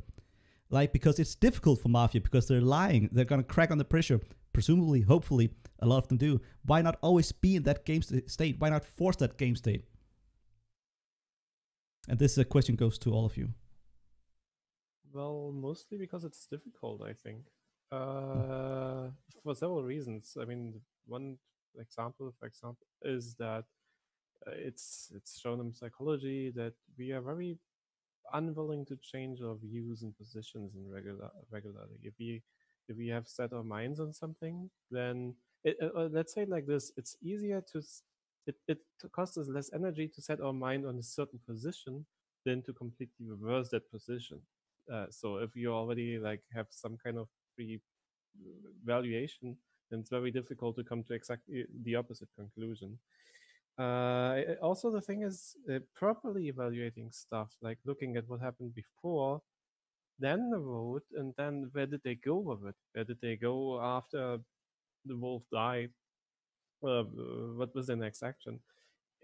Like, because it's difficult for mafia, because they're lying, they're going to crack on the pressure, presumably, hopefully, a lot of them do. Why not always be in that game state? Why not force that game state? And this question goes to all of you. Well, mostly because it's difficult, I think. For several reasons. I mean, one example, for example, is that it's shown in psychology that we are very unwilling to change our views and positions in regularly. If we have set our minds on something, then let's say it like this: it's easier to it costs us less energy to set our mind on a certain position than to completely reverse that position. So if you already like have some kind of pre-valuation, then it's very difficult to come to exactly the opposite conclusion. Also, the thing is properly evaluating stuff, like looking at what happened before, then the vote, and then where did they go with it? Where did they go after the wolf died? What was their next action?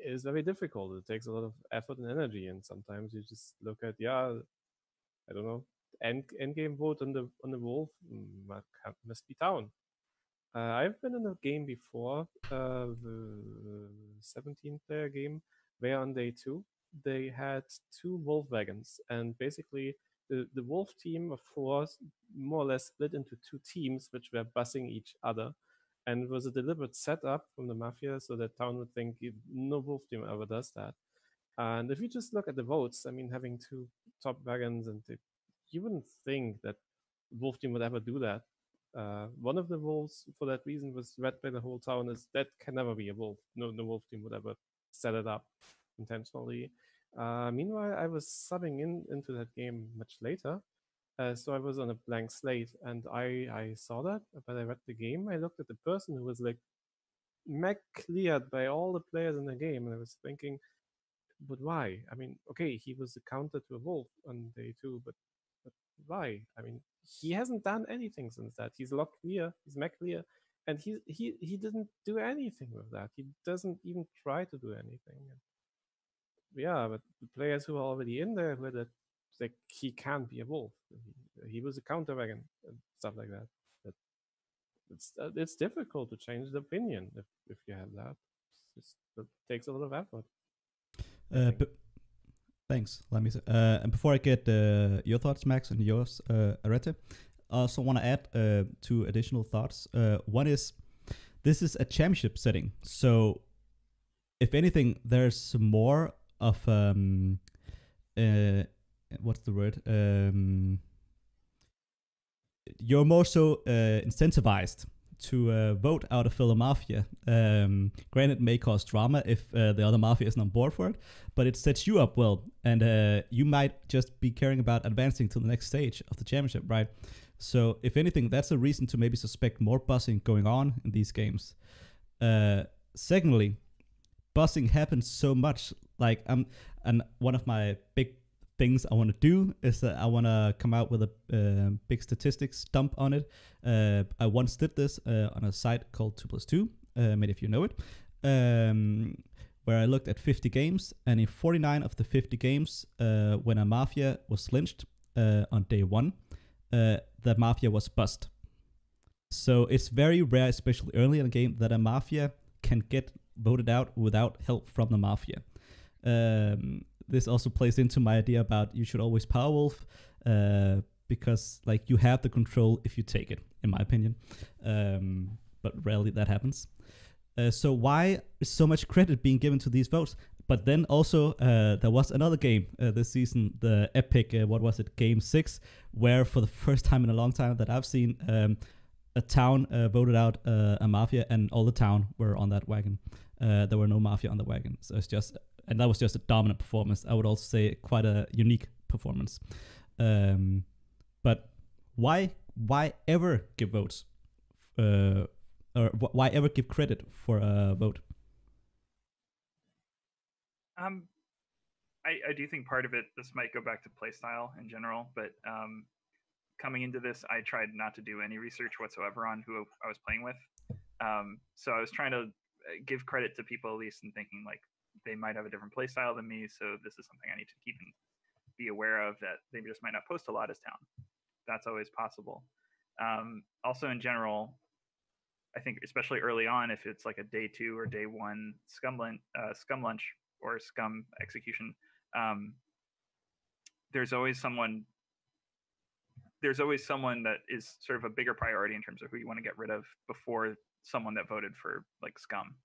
Is very difficult. It takes a lot of effort and energy, and sometimes you just look at, I don't know, end game vote on the wolf must be down. I've been in a game before, the 17-player game, where on day 2 they had 2 wolf wagons, and basically the wolf team of 4 more or less split into 2 teams, which were bussing each other. And it was a deliberate setup from the mafia so that town would think no wolf team ever does that. And if you just look at the votes, I mean, having 2 top wagons, and you wouldn't think that wolf team would ever do that. One of the wolves, for that reason, was read by the whole town as that can never be a wolf. No wolf team would ever set it up intentionally. Meanwhile, I was subbing into that game much later. So I was on a blank slate, and I saw that, but I read the game. I looked at the person who was like mech cleared by all the players in the game, and I was thinking, but why? I mean, okay, he was a counter to a wolf on day 2, but why? I mean, he hasn't done anything since that. He's locked clear, he's mech clear, and he didn't do anything with that. He doesn't even try to do anything. Yeah, but the players who are already in there, who had a like he can't be a wolf. He was a counter wagon and stuff like that. But it's difficult to change the opinion if you have that. It takes a lot of effort. Thanks, LanMisa. And before I get your thoughts, Max, and yours, Arete, I also want to add two additional thoughts. One is, this is a championship setting, so if anything, there's more of what's the word? You're more so incentivized to vote out a fellow mafia. Granted, it may cause drama if the other mafia isn't on board for it, but it sets you up well, and you might just be caring about advancing to the next stage of the championship, right? So, if anything, that's a reason to maybe suspect more bussing going on in these games. Secondly, bussing happens so much. Like, and one of my big things I want to do is that I want to come out with a big statistics dump on it. I once did this on a site called 2+2, maybe if you know it, where I looked at 50 games, and in 49 of the 50 games, when a mafia was lynched on day one, that mafia was bust. So it's very rare, especially early in the game, that a mafia can get voted out without help from the mafia. This also plays into my idea about you should always powerwolf, because like you have the control if you take it, in my opinion. But rarely that happens. So why is so much credit being given to these votes? But then also there was another game this season, the epic, what was it, Game 6, where for the first time in a long time that I've seen, a town voted out a mafia, and all the town were on that wagon. There were no mafia on the wagon. So it's just, and that was just a dominant performance. I would also say quite a unique performance. But why ever give votes? Or why ever give credit for a vote? I do think part of it, this might go back to playstyle in general, but coming into this, I tried not to do any research whatsoever on who I was playing with. So I was trying to give credit to people at least, and thinking like they might have a different playstyle than me, so this is something I need to keep and be aware of, that they just might not post a lot as town. That's always possible. Also, in general, I think especially early on, if it's like a day 2 or day 1 scum lunch or scum execution, there's always someone that is sort of a bigger priority in terms of who you want to get rid of before someone that voted for like scum.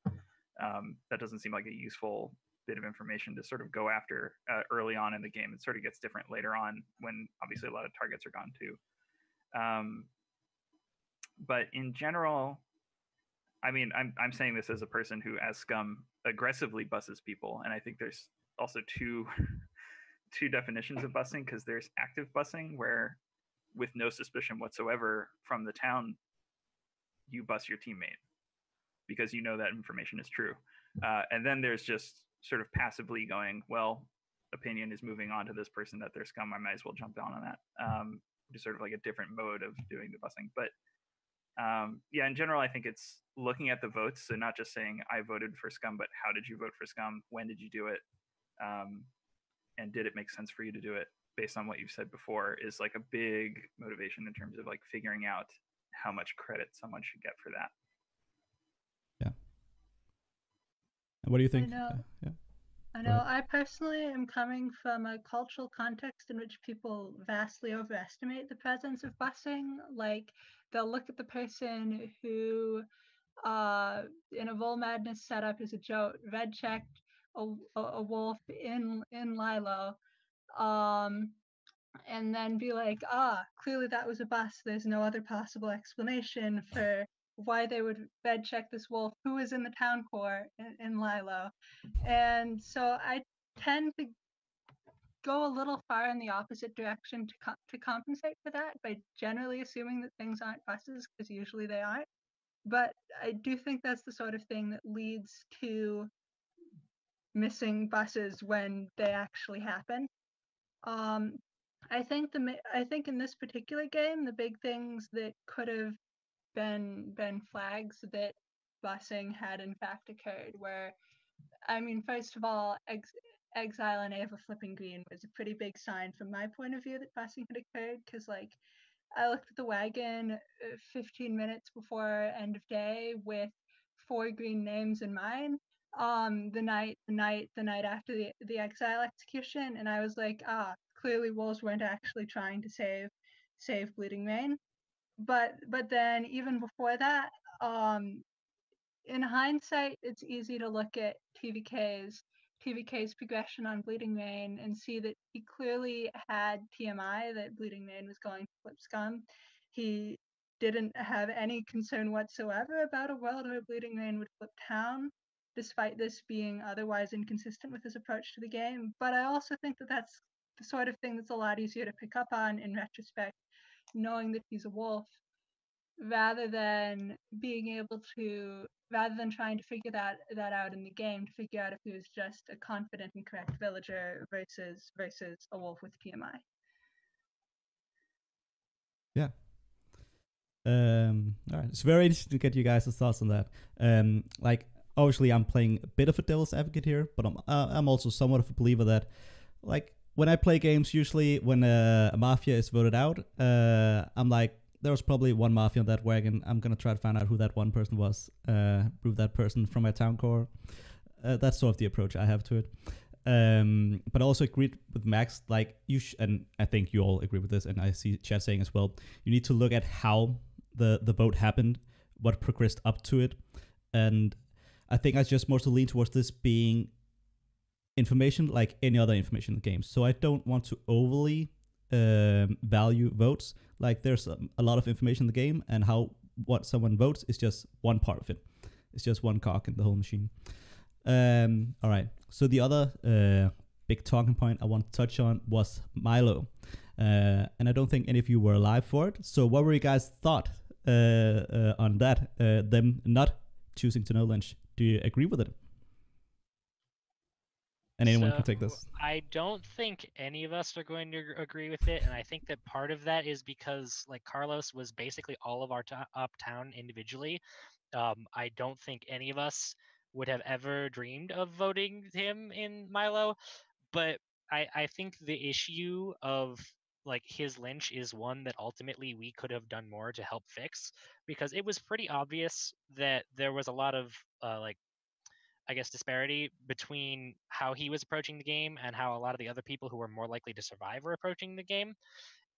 That doesn't seem like a useful bit of information to sort of go after early on in the game. It sort of gets different later on when obviously a lot of targets are gone too. But in general, I mean, I'm saying this as a person who, as scum, aggressively busses people, and I think there's also two definitions of bussing, because there's active bussing, where with no suspicion whatsoever from the town, you bus your teammate because you know that information is true. And then there's just sort of passively going, well, opinion is moving on to this person that they're scum, I might as well jump down on that. Just sort of like a different mode of doing the busing. But yeah, in general, I think it's looking at the votes, so not just saying I voted for scum, but how did you vote for scum? When did you do it? And did it make sense for you to do it based on what you've said before, is like a big motivation in terms of like figuring out how much credit someone should get for that. Yeah. And what do you think? I know I personally am coming from a cultural context in which people vastly overestimate the presence of busing. Like, they'll look at the person who, in a Vol Madness setup as a joke, red checked a wolf in Lilo, and then be like, clearly that was a bust. There's no other possible explanation for why they would red check this wolf who was in the town core in Lilo. And so I tend to go a little far in the opposite direction to compensate for that by generally assuming that things aren't buses, because usually they aren't. But I do think that's the sort of thing that leads to missing buses when they actually happen. I think in this particular game, the big things that could have been flags that busing had in fact occurred were, I mean, first of all, Exile and Ava flipping green was a pretty big sign from my point of view that passing had occurred, because like I looked at the wagon 15 minutes before end of day with 4 green names in mine. The night after the exile execution, and I was like, clearly wolves weren't actually trying to save Bleeding Mane. But then even before that, in hindsight, it's easy to look at TVK's progression on Bleeding Mane and see that he clearly had TMI that Bleeding Mane was going to flip scum. He didn't have any concern whatsoever about a world where Bleeding Mane would flip town, despite this being otherwise inconsistent with his approach to the game. But I also think that that's the sort of thing that's a lot easier to pick up on in retrospect, knowing that he's a wolf, rather than trying to figure that out in the game, to figure out if he was just a confident and correct villager versus a wolf with TMI. Yeah. All right. It's very interesting to get you guys' thoughts on that. Like, obviously, I'm playing a bit of a devil's advocate here, but I'm also somewhat of a believer that, like, when I play games, usually when a Mafia is voted out, I'm like, there was probably one Mafia on that wagon. I'm gonna try to find out who that one person was, prove that person from my town core. That's sort of the approach I have to it. But I also agreed with Max, like and I think you all agree with this, and I see chat saying as well, you need to look at how the vote happened, what progressed up to it. And I think I just mostly lean towards this being information like any other information in the game. So I don't want to overly value votes. Like, there's a lot of information in the game, and what someone votes is just one part of it. It's just one cog in the whole machine. All right. So the other big talking point I want to touch on was Milo. And I don't think any of you were alive for it. So what were you guys' thought on that? Them not choosing to no lynch. Do you agree with it? And anyone can take this. I don't think any of us are going to agree with it, and I think that part of that is because like Carlos was basically all of our uptown individually. I don't think any of us would have ever dreamed of voting him in Milo, but I think the issue of like his lynch is one that ultimately we could have done more to help fix, because it was pretty obvious that there was a lot of I guess disparity between how he was approaching the game and how a lot of the other people who were more likely to survive were approaching the game.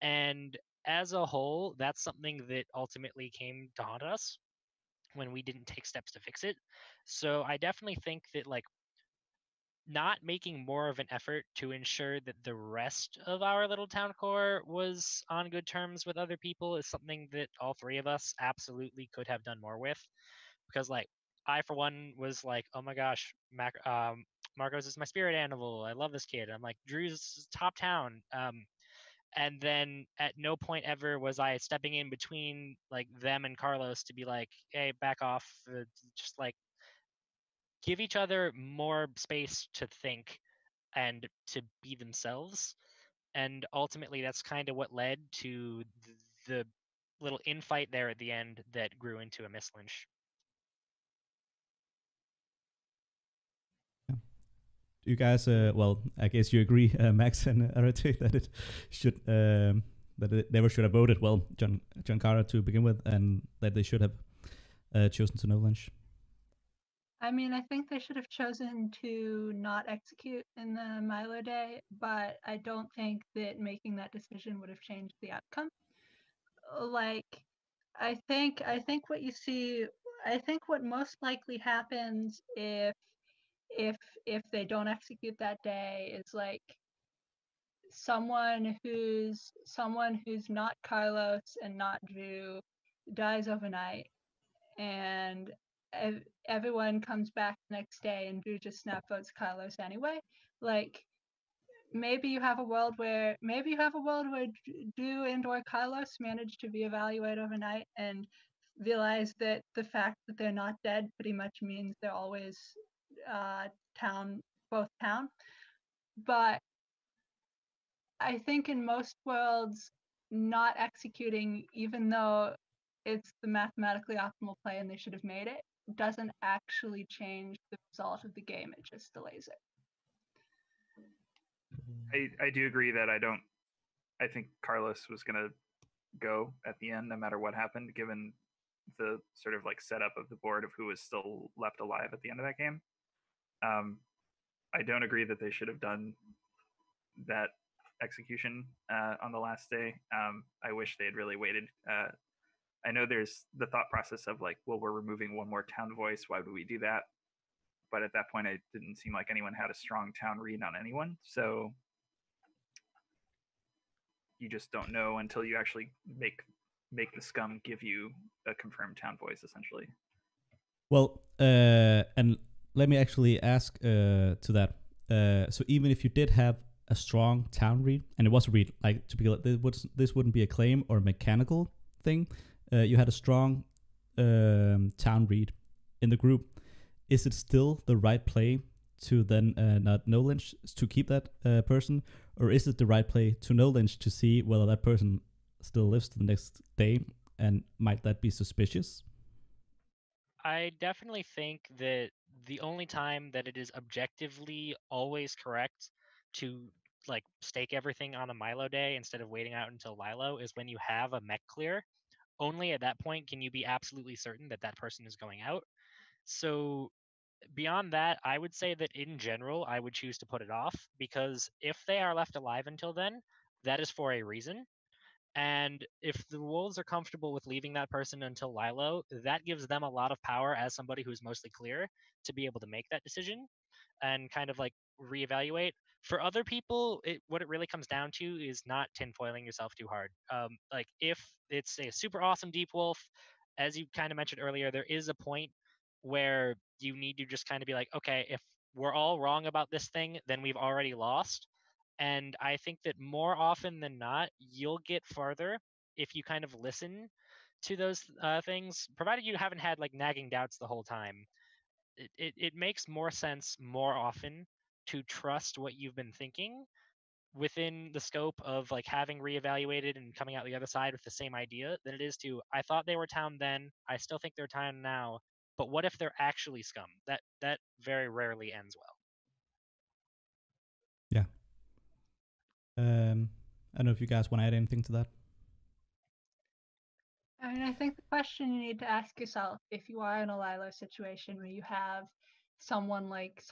And as a whole, that's something that ultimately came to haunt us when we didn't take steps to fix it. So I definitely think that like not making more of an effort to ensure that the rest of our little town core was on good terms with other people is something that all three of us absolutely could have done more with. Because like I for one was like, oh my gosh, Marcos is my spirit animal. I love this kid. I'm like, Drew's top town. And then at no point ever was I stepping in between like them and Carlos to be like, hey, back off. Just like give each other more space to think and to be themselves. And ultimately, that's kind of what led to the little infight there at the end that grew into a mislynch. You guys, well, I guess you agree, Max and Arete, that it should that it never should have voted John Carter to begin with, and that they should have chosen to no lynch. I mean, I think they should have chosen to not execute in the Milo day, but I don't think that making that decision would have changed the outcome. Like, I think what you see, I think what most likely happens if they don't execute that day is like someone who's not Carlos and not Drew dies overnight, and everyone comes back the next day and Drew just snap votes Carlos anyway. Like, maybe you have a world where Drew and or Carlos manage to be evaluated overnight and realize that the fact that they're not dead pretty much means they're always both town. But I think in most worlds, not executing, even though it's the mathematically optimal play and they should have made it, doesn't actually change the result of the game. It just delays it. I do agree that I think Carlos was gonna go at the end no matter what happened, given the sort of like setup of the board of who was still left alive at the end of that game. I don't agree that they should have done that execution on the last day. I wish they had really waited. I know there's the thought process of like, well, we're removing one more town voice. Why would we do that? But at that point, it didn't seem like anyone had a strong town read on anyone. So you just don't know until you actually make the scum give you a confirmed town voice, essentially. Well, and let me actually ask to that. So even if you did have a strong town read, and it was a read, like typically this wouldn't be a claim or a mechanical thing. You had a strong town read in the group. Is it still the right play to then not no lynch to keep that person, or is it the right play to no lynch to see whether that person still lives to the next day, and might that be suspicious? I definitely think that the only time that it is objectively always correct to like stake everything on a Milo day instead of waiting out until Lilo is when you have a mech clear. Only at that point can you be absolutely certain that that person is going out. So beyond that, I would say that in general, I would choose to put it off, because if they are left alive until then, that is for a reason. And if the Wolves are comfortable with leaving that person until Lilo, that gives them a lot of power as somebody who's mostly clear to be able to make that decision and kind of like reevaluate. For other people, what it really comes down to is not tinfoiling yourself too hard. Like if it's a super awesome Deep Wolf, as you kind of mentioned earlier, there is a point where you need to just kind of be like, okay, if we're all wrong about this thing, then we've already lost. And I think that more often than not, you'll get farther if you kind of listen to those things, provided you haven't had like nagging doubts the whole time. It makes more sense more often to trust what you've been thinking within the scope of like having reevaluated and coming out the other side with the same idea than it is to, I thought they were town then, I still think they're town now, but what if they're actually scum? That very rarely ends well. Yeah. I don't know if you guys want to add anything to that. I mean, I think the question you need to ask yourself, if you are in a Lilo situation where you have someone like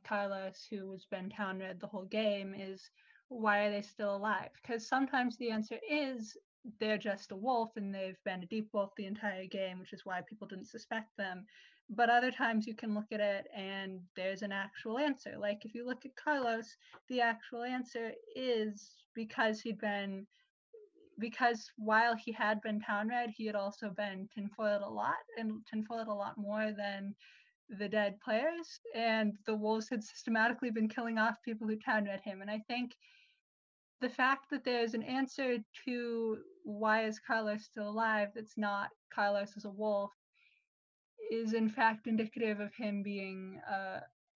Carlos who has been town red the whole game, is why are they still alive? Because sometimes the answer is they're just a wolf and they've been a deep wolf the entire game, which is why people didn't suspect them. But other times you can look at it and there's an actual answer. Like if you look at Carlos, the actual answer is because while he had been town red, he had also been tinfoiled a lot, and tinfoiled a lot more than the dead players. And the Wolves had systematically been killing off people who town red him. And I think the fact that there's an answer to why is Carlos still alive that's not Carlos as a wolf is in fact indicative of him being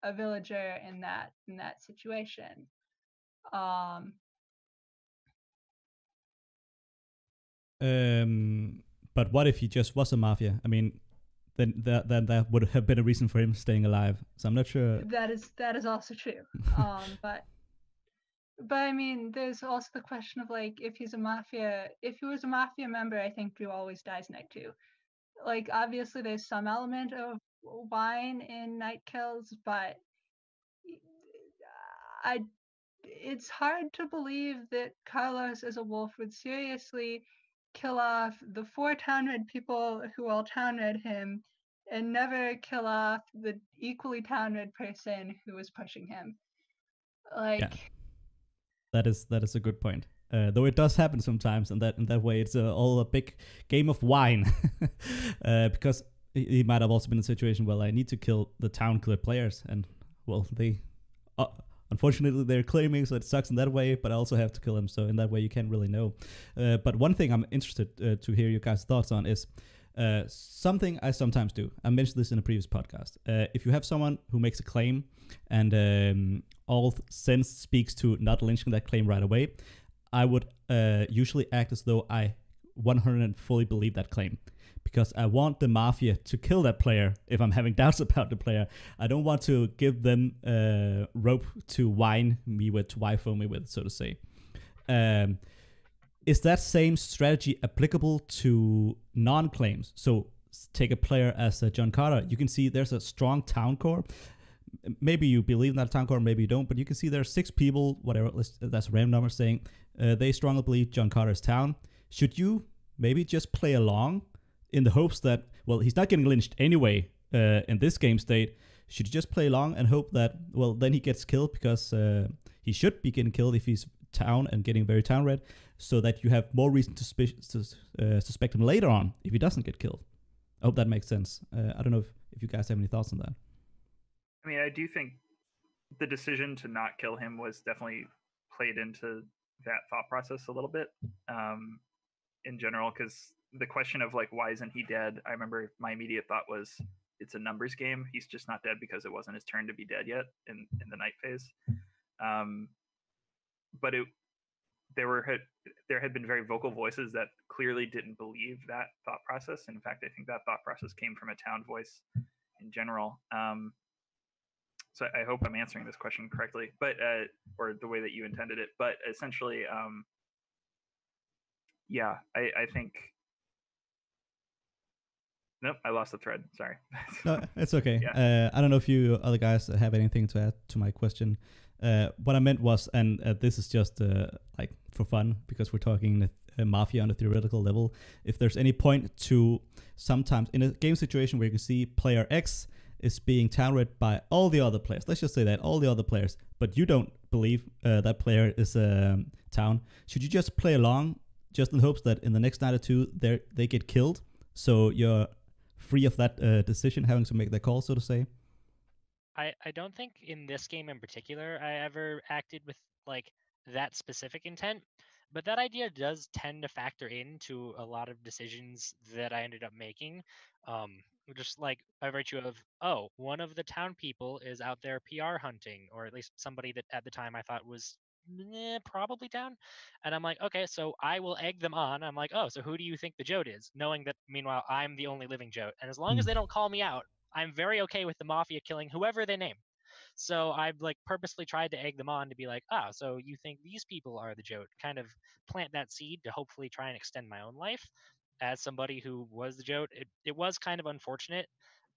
a villager in that situation. But what if he just was a mafia? I mean, then that would have been a reason for him staying alive. So I'm not sure. That is also true. But I mean, there's also the question of like, if he was a mafia member, I think Drew always dies night 2. Like, obviously there's some element of wine in night kills, but it's hard to believe that Carlos as a wolf would seriously kill off the 4 town red people who all town red him and never kill off the equally town red person who was pushing him. Like, yeah. That is a good point. Though it does happen sometimes, and in that way, it's all a big game of wine. Because he might have also been in a situation where I need to kill the town clear players, and well, they unfortunately they're claiming, so it sucks in that way. But I also have to kill them, so in that way you can't really know. But one thing I'm interested to hear your guys' thoughts on is something I sometimes do. I mentioned this in a previous podcast. If you have someone who makes a claim, and all sense speaks to not lynching that claim right away, I would usually act as though I 100% fully believe that claim, because I want the Mafia to kill that player if I'm having doubts about the player. I don't want to give them rope to whine me with, to wifo me with, so to say. Is that same strategy applicable to non-claims? So take a player as John Carter. You can see there's a strong town core. Maybe you believe in that town core, maybe you don't, but you can see there are 6 people, whatever, that's a random number, saying they strongly believe John Carter's town. Should you maybe just play along in the hopes that, well, he's not getting lynched anyway in this game state? Should you just play along and hope that, well, then he gets killed, because he should be getting killed if he's town and getting very town red, so that you have more reason to suspect him later on if he doesn't get killed? I hope that makes sense. I don't know if you guys have any thoughts on that. I mean, I do think the decision to not kill him was definitely played into that thought process a little bit in general, because the question of like, why isn't he dead? I remember my immediate thought was, it's a numbers game. He's just not dead because it wasn't his turn to be dead yet in the night phase. But there had been very vocal voices that clearly didn't believe that thought process. In fact, I think that thought process came from a town voice in general. So I hope I'm answering this question correctly, but or the way that you intended it. But essentially, yeah, I think. Nope, I lost the thread. Sorry. No, it's okay. Yeah. I don't know if you other guys have anything to add to my question. What I meant was, and this is just like for fun, because we're talking Mafia on a theoretical level. If there's any point to sometimes in a game situation where you can see player X is being town red by all the other players, let's just say that all the other players, but you don't believe that player is town, should you just play along just in hopes that in the next night or two they get killed, so you're free of that decision, having to make that call, so to say? I don't think in this game in particular I ever acted with like that specific intent, but that idea does tend to factor into a lot of decisions that I ended up making. Just like by virtue of, oh, one of the town people is out there PR hunting, or at least somebody that at the time I thought was probably down. And I'm like, okay, so I will egg them on. I'm like, oh, so who do you think the Jote is? Knowing that, meanwhile, I'm the only living Jote. And as long as they don't call me out, I'm very okay with the Mafia killing whoever they name. So I've like purposely tried to egg them on to be like, ah, so you think these people are the Jote? Kind of plant that seed to hopefully try and extend my own life. As somebody who was the Jote, it was kind of unfortunate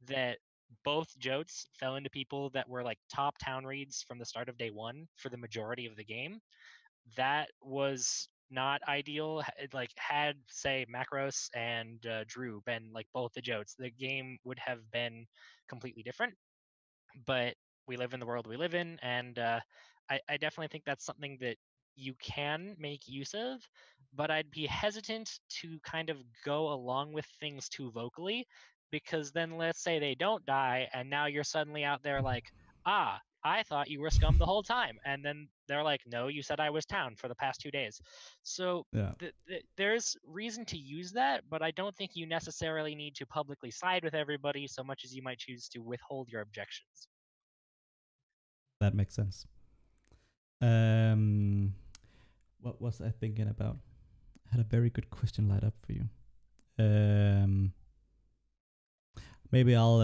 that both Jotes fell into people that were like top town reads from the start of day one for the majority of the game. That was not ideal. Like, had say Macros and Drew been like both the Jotes, the game would have been completely different. But we live in the world we live in, and I definitely think that's something that you can make use of, but I'd be hesitant to kind of go along with things too vocally, because then let's say they don't die and now you're suddenly out there like, ah, I thought you were scum the whole time, and then they're like, no, you said I was town for the past 2 days. So Yeah. there's reason to use that, but I don't think you necessarily need to publicly side with everybody so much as you might choose to withhold your objections. That makes sense. What was I thinking about? I had a very good question lined up for you. Maybe I'll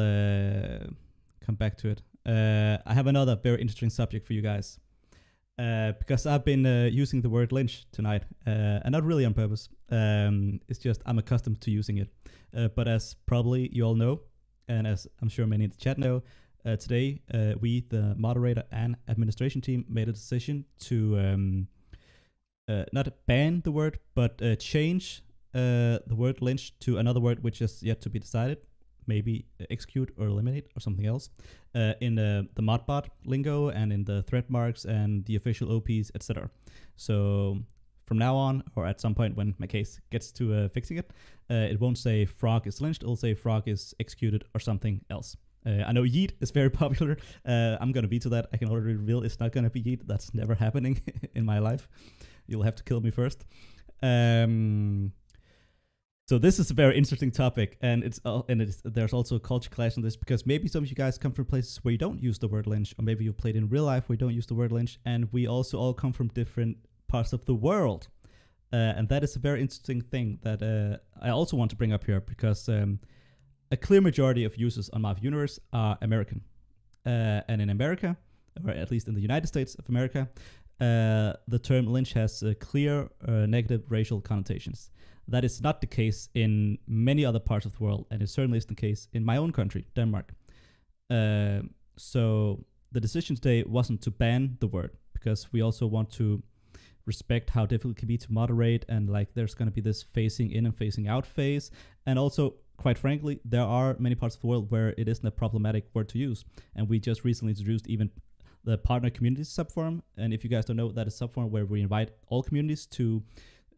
come back to it. I have another very interesting subject for you guys. Because I've been using the word lynch tonight, and not really on purpose. It's just I'm accustomed to using it. But as probably you all know, and as I'm sure many in the chat know, today we, the moderator and administration team, made a decision to not ban the word, but change the word lynch to another word which is yet to be decided. Maybe execute or eliminate or something else in the modbot lingo and in the threat marks and the official OPs, etc. So from now on, or at some point when my case gets to fixing it, it won't say frog is lynched, it'll say frog is executed or something else. I know yeet is very popular. I'm going to veto that. I can already reveal it's not going to be yeet. That's never happening in my life. You'll have to kill me first. So this is a very interesting topic, and there's also a culture clash on this, because maybe some of you guys come from places where you don't use the word lynch, or maybe you played in real life where you don't use the word lynch, and we also all come from different parts of the world. And that is a very interesting thing that I also want to bring up here, because a clear majority of users on Mafia Universe are American. And in America, or at least in the United States of America, the term lynch has clear negative racial connotations. That is not the case in many other parts of the world, and it certainly isn't the case in my own country, Denmark. So the decision today wasn't to ban the word, because we also want to respect how difficult it can be to moderate, and like there's going to be this phasing in and phasing out phase. And also, quite frankly, there are many parts of the world where it isn't a problematic word to use. And we just recently introduced even the partner communities subforum. And if you guys don't know, that is a subforum where we invite all communities to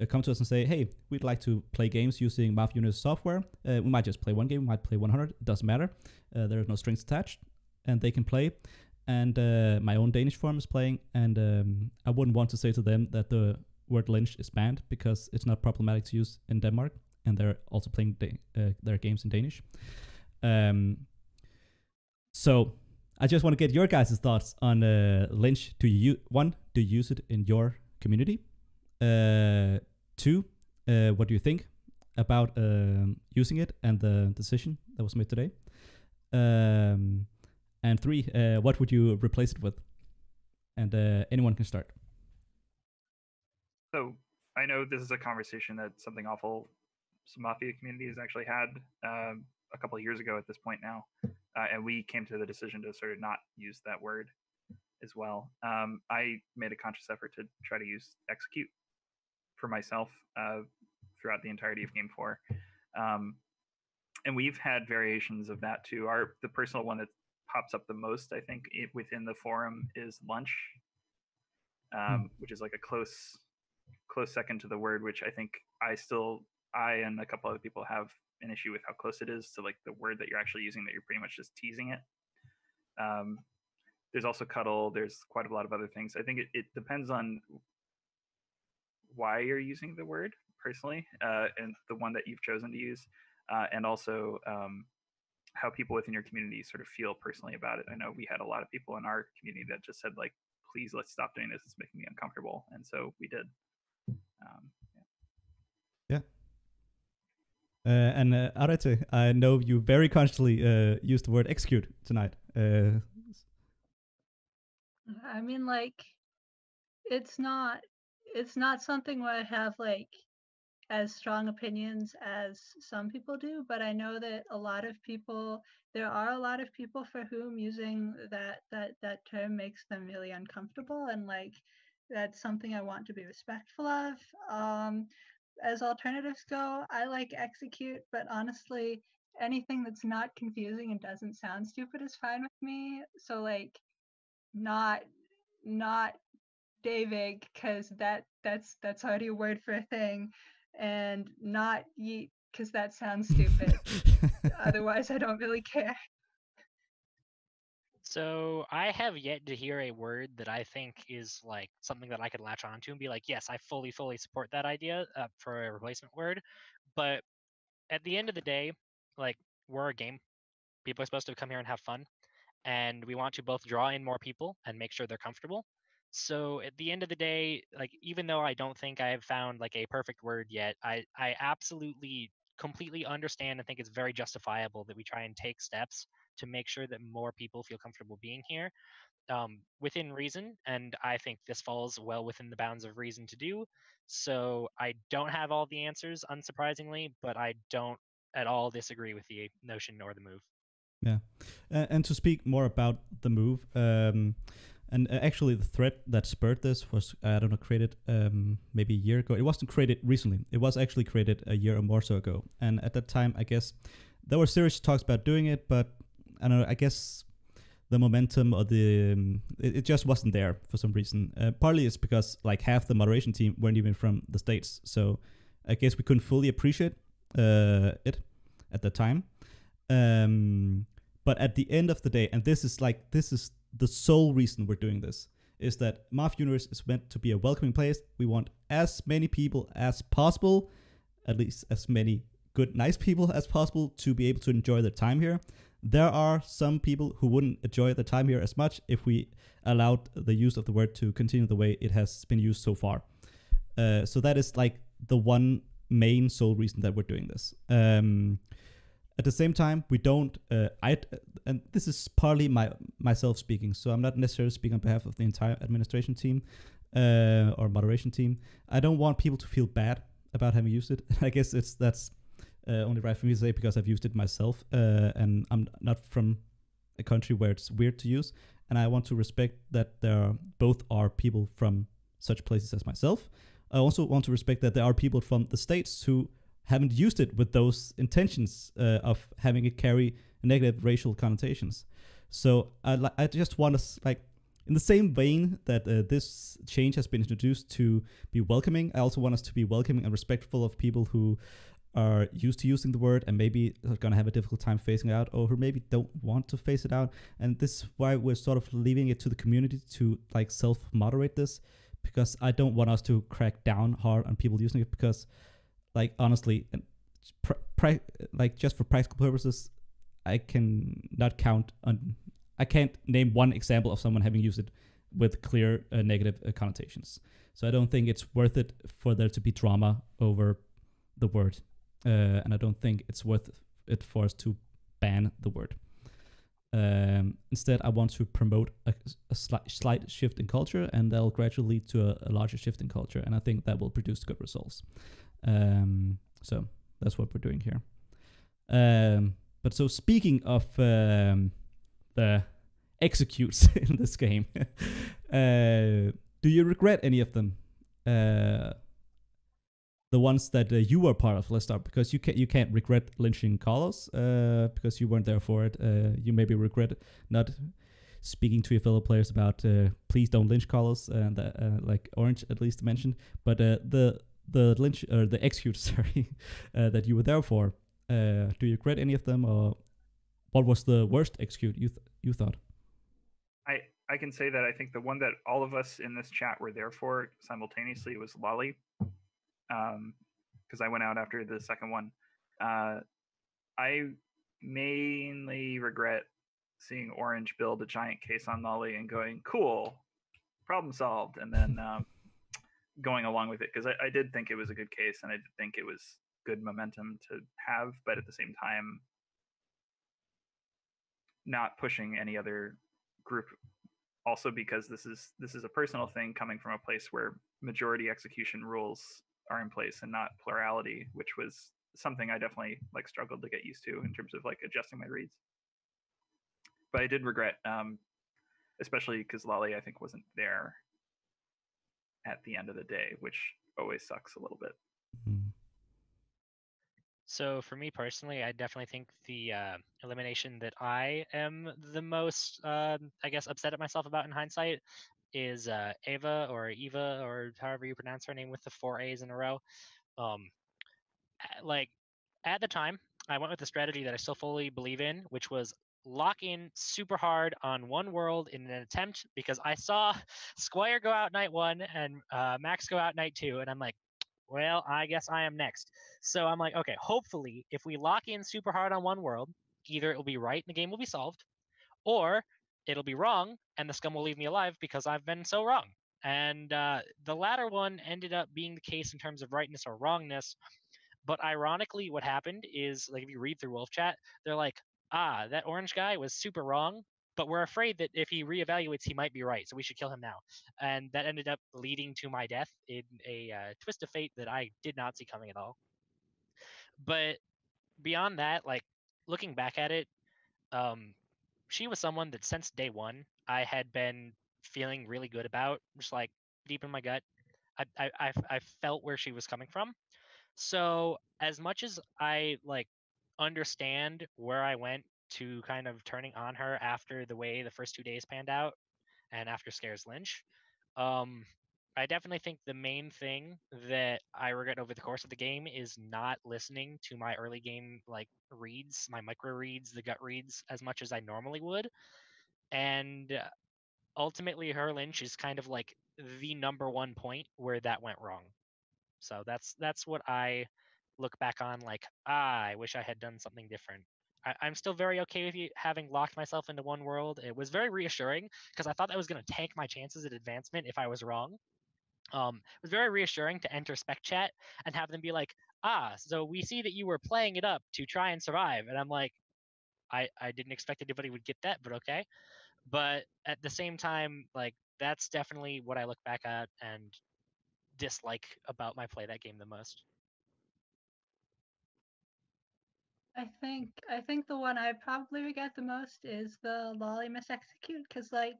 come to us and say, hey, we'd like to play games using Mafia Universe software. We might just play one game, we might play 100, it doesn't matter. There are no strings attached, and they can play. And my own Danish forum is playing, and I wouldn't want to say to them that the word lynch is banned, because it's not problematic to use in Denmark, and they're also playing their games in Danish. So I just want to get your guys' thoughts on lynch. Do you use it in your community? 2, what do you think about using it and the decision that was made today? And 3, what would you replace it with? And anyone can start. So I know this is a conversation that Something Awful, some Mafia community has actually had a couple of years ago at this point now. And we came to the decision to sort of not use that word as well. I made a conscious effort to try to use execute for myself throughout the entirety of Game 4. And we've had variations of that too. The personal one that pops up the most, I think, within the forum is lunch, which is like a close second to the word, which I think I and a couple other people have an issue with how close it is to like the word that you're actually using, that you're pretty much just teasing it. There's also cuddle. There's quite a lot of other things. I think it depends on why you're using the word personally, and the one that you've chosen to use, and also how people within your community sort of feel personally about it. I know we had a lot of people in our community that just said like, please, let's stop doing this. It's making me uncomfortable. And so we did. Yeah. And Arete, I know you very consciously used the word execute tonight. I mean, like, it's not something where I have like as strong opinions as some people do, but I know that there are a lot of people for whom using that term makes them really uncomfortable, and like that's something I want to be respectful of. As alternatives go, I like execute, but honestly, anything that's not confusing and doesn't sound stupid is fine with me. So like, not Davig, because that's already a word for a thing, and not yeet, because that sounds stupid. Otherwise, I don't really care. So I have yet to hear a word that I think is like something that I could latch on to and be like, yes, I fully support that idea for a replacement word. But at the end of the day, like, we're a game. People are supposed to come here and have fun, and we want to both draw in more people and make sure they're comfortable. So at the end of the day, like, even though I don't think I have found like a perfect word yet, I absolutely completely understand and think it's very justifiable that we try and take steps to make sure that more people feel comfortable being here, within reason. And I think this falls well within the bounds of reason to do. So I don't have all the answers, unsurprisingly, but I don't at all disagree with the notion or the move. Yeah. And to speak more about the move, and actually the thread that spurred this was, I don't know, created maybe a year ago. It wasn't created recently. It was actually created a year or more so ago. And at that time, I guess there were serious talks about doing it, but I don't know, I guess the momentum or it just wasn't there for some reason. Partly it's because like half the moderation team weren't even from the States. So I guess we couldn't fully appreciate it at the time. But at the end of the day, and this is the sole reason we're doing this, is that Mafia Universe is meant to be a welcoming place. We want as many people as possible, at least as many good, nice people as possible, to be able to enjoy their time here. There are some people who wouldn't enjoy their time here as much if we allowed the use of the word to continue the way it has been used so far. So that is like the one main sole reason that we're doing this. At the same time, we don't. And this is partly myself speaking. So I'm not necessarily speaking on behalf of the entire administration team or moderation team. I don't want people to feel bad about having used it. I guess that's only right for me to say because I've used it myself, and I'm not from a country where it's weird to use. And I want to respect that there both are people from such places as myself. I also want to respect that there are people from the States who haven't used it with those intentions of having it carry negative racial connotations. So I just want us, like, in the same vein that this change has been introduced to be welcoming, I also want us to be welcoming and respectful of people who are used to using the word and maybe are going to have a difficult time phasing it out, or who maybe don't want to phase it out. And this is why we're sort of leaving it to the community to like self-moderate this, because I don't want us to crack down hard on people using it, because like honestly, like just for practical purposes, I can't name one example of someone having used it with clear negative connotations. So I don't think it's worth it for there to be drama over the word. And I don't think it's worth it for us to ban the word. Instead, I want to promote a slight shift in culture, and that'll gradually lead to a larger shift in culture. And I think that will produce good results. So that's what we're doing here. But so speaking of the executes in this game, do you regret any of them? The ones that you were part of. Let's start, because you can't regret lynching Carlos because you weren't there for it. You maybe regret not speaking to your fellow players about please don't lynch Carlos, and like Orange at least mentioned. But the lynch or the execute, sorry, that you were there for. Do you regret any of them, or what was the worst execute you thought? I can say that I think the one that all of us in this chat were there for simultaneously was Lolly. Because I went out after the second one. I mainly regret seeing Orange build a giant case on Lolly and going, cool, problem solved, and then going along with it, because I did think it was a good case, and I did think it was good momentum to have, but at the same time, not pushing any other group. Also, because this is a personal thing coming from a place where majority execution rules are in place and not plurality, which was something I definitely like struggled to get used to in terms of like adjusting my reads. But I did regret, especially because Lolly I think wasn't there at the end of the day, which always sucks a little bit. Mm. So for me personally, I definitely think the elimination that I am the most, I guess, upset at myself about in hindsight is Ava or however you pronounce her name with the 4 A's in a row. Like at the time, I went with the strategy that I still fully believe in, which was lock in super hard on one world in an attempt, because I saw Squire go out night 1 and Max go out night 2, and I'm like, well, I guess I am next. So I'm like, okay, hopefully if we lock in super hard on one world, either it will be right and the game will be solved, or it'll be wrong and the scum will leave me alive because I've been so wrong. And the latter one ended up being the case in terms of rightness or wrongness. But ironically, what happened is, like, if you read through Wolf Chat, they're like, that Orange guy was super wrong, but we're afraid that if he reevaluates, he might be right, so we should kill him now. And that ended up leading to my death in a twist of fate that I did not see coming at all. But beyond that, like, looking back at it, she was someone that since day 1, I had been feeling really good about, just like deep in my gut. I felt where she was coming from. So as much as I like understand where I went to kind of turning on her after the way the first 2 days panned out and after Scares Lynch, I definitely think the main thing that I regret over the course of the game is not listening to my early game like reads, my micro reads, the gut reads as much as I normally would. And ultimately her lynch is kind of like the number one point where that went wrong. So that's what I look back on like, I wish I had done something different. I'm still very okay with you having locked myself into one world. It was very reassuring because I thought that was going to tank my chances at advancement if I was wrong. It was very reassuring to enter spec chat and have them be like, so we see that you were playing it up to try and survive. And I'm like, I didn't expect anybody would get that, but okay. But at the same time, like, that's definitely what I look back at and dislike about my play that game the most. I think the one I probably regret the most is the LanMisa execute, because like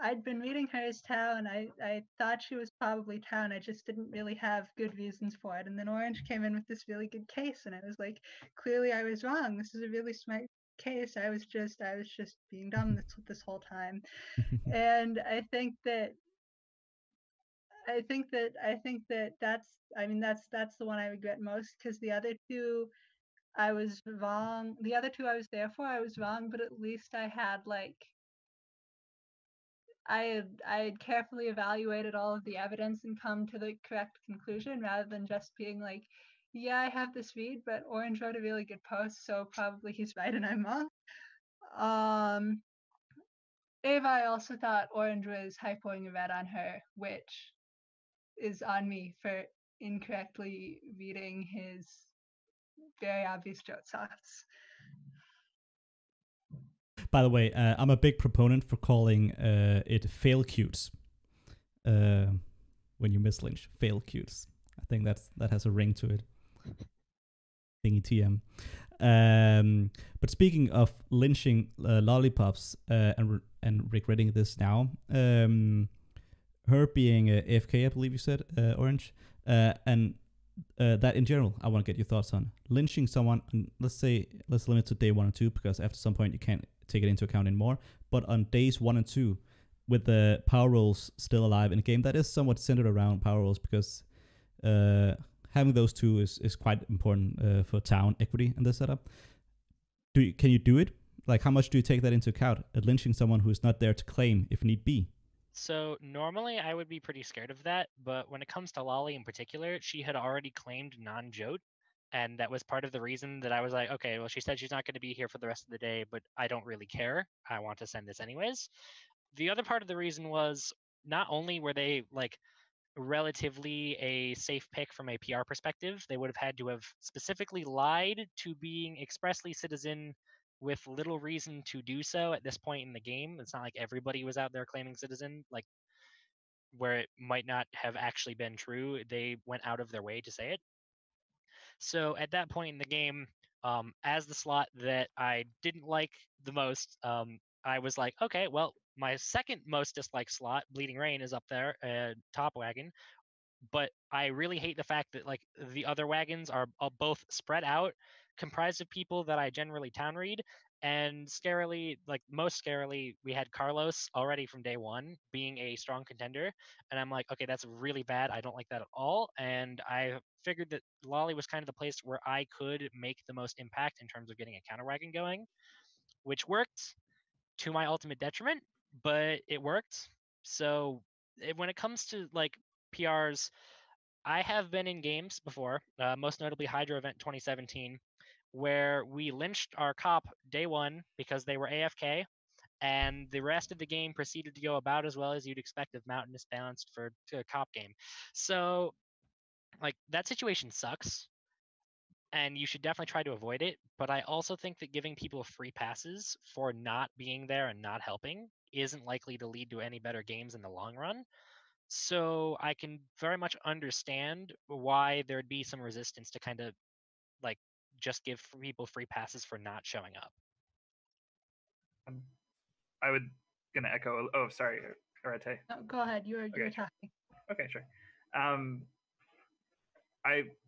I'd been reading her as Tau, and I thought she was probably Tau, and I just didn't really have good reasons for it. And then Orange came in with this really good case, and I was like, clearly I was wrong. This is a really smart case. I was just being dumb this whole time. And I think that that's the one I regret most, because the other two I was wrong. The other two I was there for, I was wrong, but at least I had like I had carefully evaluated all of the evidence and come to the correct conclusion, rather than just being like, yeah, I have this read, but Orange wrote a really good post, so probably he's right and I'm wrong. Ava, I also thought Orange was hypoing a red on her, which is on me for incorrectly reading his very obvious joke sauce. By the way, I'm a big proponent for calling it fail cutes when you miss lynch. Fail cutes. I think that has a ring to it. Thingy TM. But speaking of lynching lollipops and regretting this now, her being AFK, I believe you said, Orange, and that in general, I want to get your thoughts on lynching someone. Let's limit to day 1 and 2, because after some point you can't take it into account anymore. But on days 1 and 2, with the power rolls still alive in a game that is somewhat centered around power rolls, because having those two is quite important for town equity in this setup. Can you do it? Like, how much do you take that into account at lynching someone who's not there to claim if need be? So normally I would be pretty scared of that, but when it comes to Lolly in particular, she had already claimed non-jote, and that was part of the reason that I was like, okay, well, she said she's not going to be here for the rest of the day, but I don't really care. I want to send this anyways. The other part of the reason was not only were they like relatively a safe pick from a PR perspective, they would have had to have specifically lied to being expressly citizen with little reason to do so at this point in the game. It's not like everybody was out there claiming citizen, like where it might not have actually been true. They went out of their way to say it. So at that point in the game, as the slot that I didn't like the most, I was like, okay, well, my second most disliked slot, Bleeding Rain, is up there, top wagon. But I really hate the fact that like the other wagons are both spread out, comprised of people that I generally town read, and scarily, like most scarily, we had Carlos already from day 1 being a strong contender, and I'm like, okay, that's really bad. I don't like that at all, and I figured that Lolly was kind of the place where I could make the most impact in terms of getting a counter wagon going, which worked to my ultimate detriment, but it worked. So when it comes to like PRs, I have been in games before, most notably Hydro Event 2017, where we lynched our cop day 1 because they were AFK, and the rest of the game proceeded to go about as well as you'd expect of Mountainous Balanced for a cop game. So, like, that situation sucks, and you should definitely try to avoid it. But I also think that giving people free passes for not being there and not helping isn't likely to lead to any better games in the long run. So I can very much understand why there'd be some resistance to kind of like just give people free passes for not showing up. I would gonna echo. Oh, sorry, Arete. No, go ahead. You're talking. Okay, sure.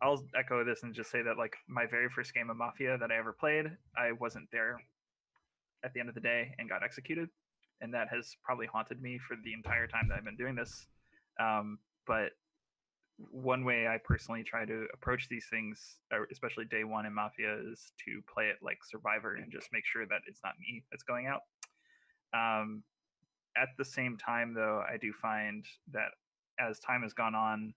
I'll echo this and just say that like my very first game of Mafia that I ever played, I wasn't there at the end of the day and got executed, and that has probably haunted me for the entire time that I've been doing this. But one way I personally try to approach these things, especially day 1 in Mafia, is to play it like Survivor and just make sure that it's not me that's going out. At the same time, though, I do find that as time has gone on,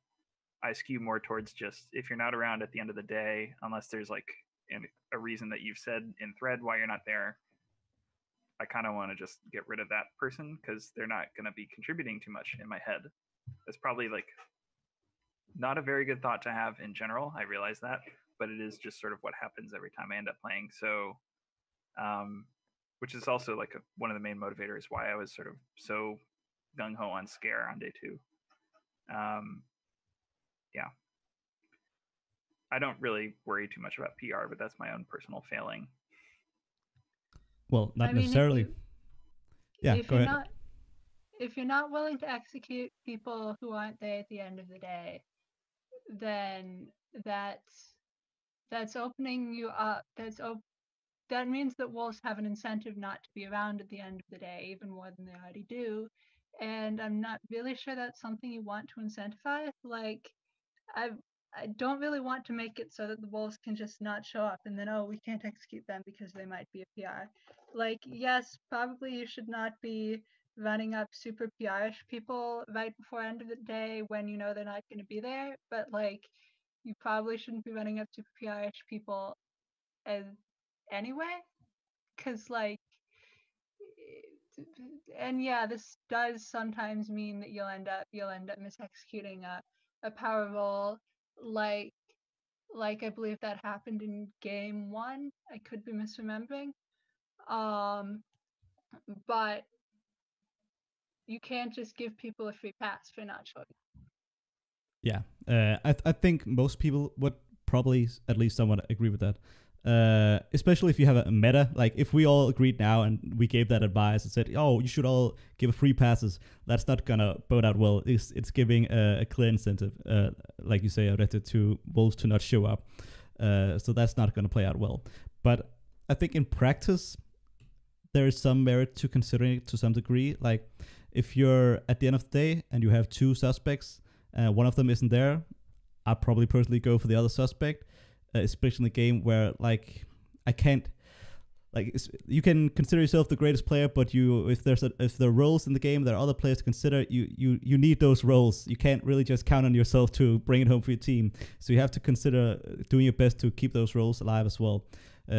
I skew more towards just if you're not around at the end of the day, unless there's like a reason that you've said in thread why you're not there, I kind of want to just get rid of that person because they're not going to be contributing too much in my head. That's probably like not a very good thought to have in general. I realize that, but it is just sort of what happens every time I end up playing. So, which is also like one of the main motivators why I was sort of so gung ho on Scare on day 2. Yeah, I don't really worry too much about PR, but that's my own personal failing. Well, not necessarily. Go ahead. If you're not willing to execute people who aren't there at the end of the day, then that's opening you up. That means that wolves have an incentive not to be around at the end of the day, even more than they already do. And I'm not really sure that's something you want to incentivize. Like, I don't really want to make it so that the wolves can just not show up and then, oh, we can't execute them because they might be a PR. Like, yes, probably you should not be running up super PR-ish people right before end of the day when you know they're not going to be there. But, like, you probably shouldn't be running up super PR-ish people anyway. Because, like, and yeah, this does sometimes mean that you'll end up misexecuting a power roll, like I believe that happened in game 1. I could be misremembering, but you can't just give people a free pass for not showing. Yeah, I think most people would probably at least somewhat agree with that. Especially if you have a meta, like if we all agreed now and we gave that advice and said, oh, you should all give free passes, that's not gonna bode out well. It's giving a clear incentive, like you say, Arete, to wolves to not show up. So that's not gonna play out well. But I think in practice, there is some merit to considering it to some degree. Like if you're at the end of the day and you have 2 suspects, one of them isn't there, I'd probably personally go for the other suspect. Especially in a game where, like, I can't, like, you can consider yourself the greatest player, but if there are roles in the game, there are other players to consider. You need those roles. You can't really just count on yourself to bring it home for your team. So you have to consider doing your best to keep those roles alive as well.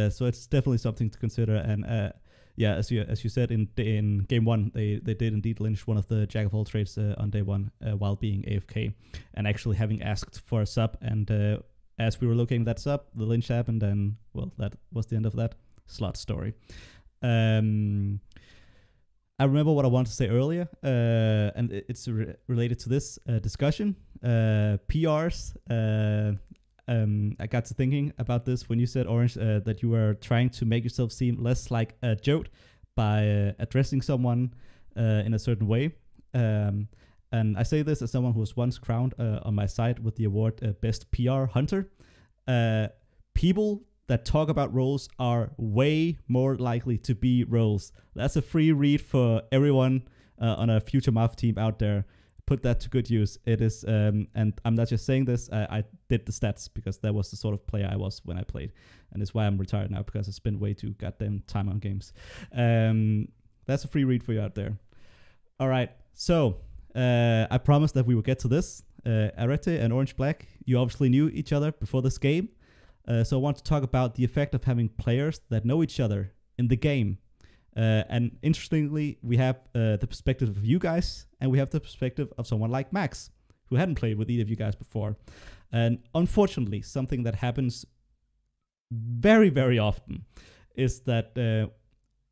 So it's definitely something to consider. And yeah, as you said in game 1, they did indeed lynch one of the jack of all trades on day 1 while being AFK and actually having asked for a sub. And as we were locating that sub, the lynch happened, and, well, that was the end of that slot story. I remember what I wanted to say earlier, and it's related to this discussion. PRs. I got to thinking about this when you said, Orange, that you were trying to make yourself seem less like a joke by addressing someone in a certain way. And I say this as someone who was once crowned on my side with the award Best PR Hunter. People that talk about roles are way more likely to be roles. That's a free read for everyone on a future Mafia team out there. Put that to good use. It is, and I'm not just saying this, I did the stats because that was the sort of player I was when I played. And it's why I'm retired now, because I spent way too goddamn time on games. That's a free read for you out there. All right, so I promised that we would get to this. Arete and Orange Black, you obviously knew each other before this game. So I want to talk about the effect of having players that know each other in the game. And interestingly, we have the perspective of you guys, and we have the perspective of someone like Max, who hadn't played with either of you guys before. And unfortunately, something that happens very, very often is that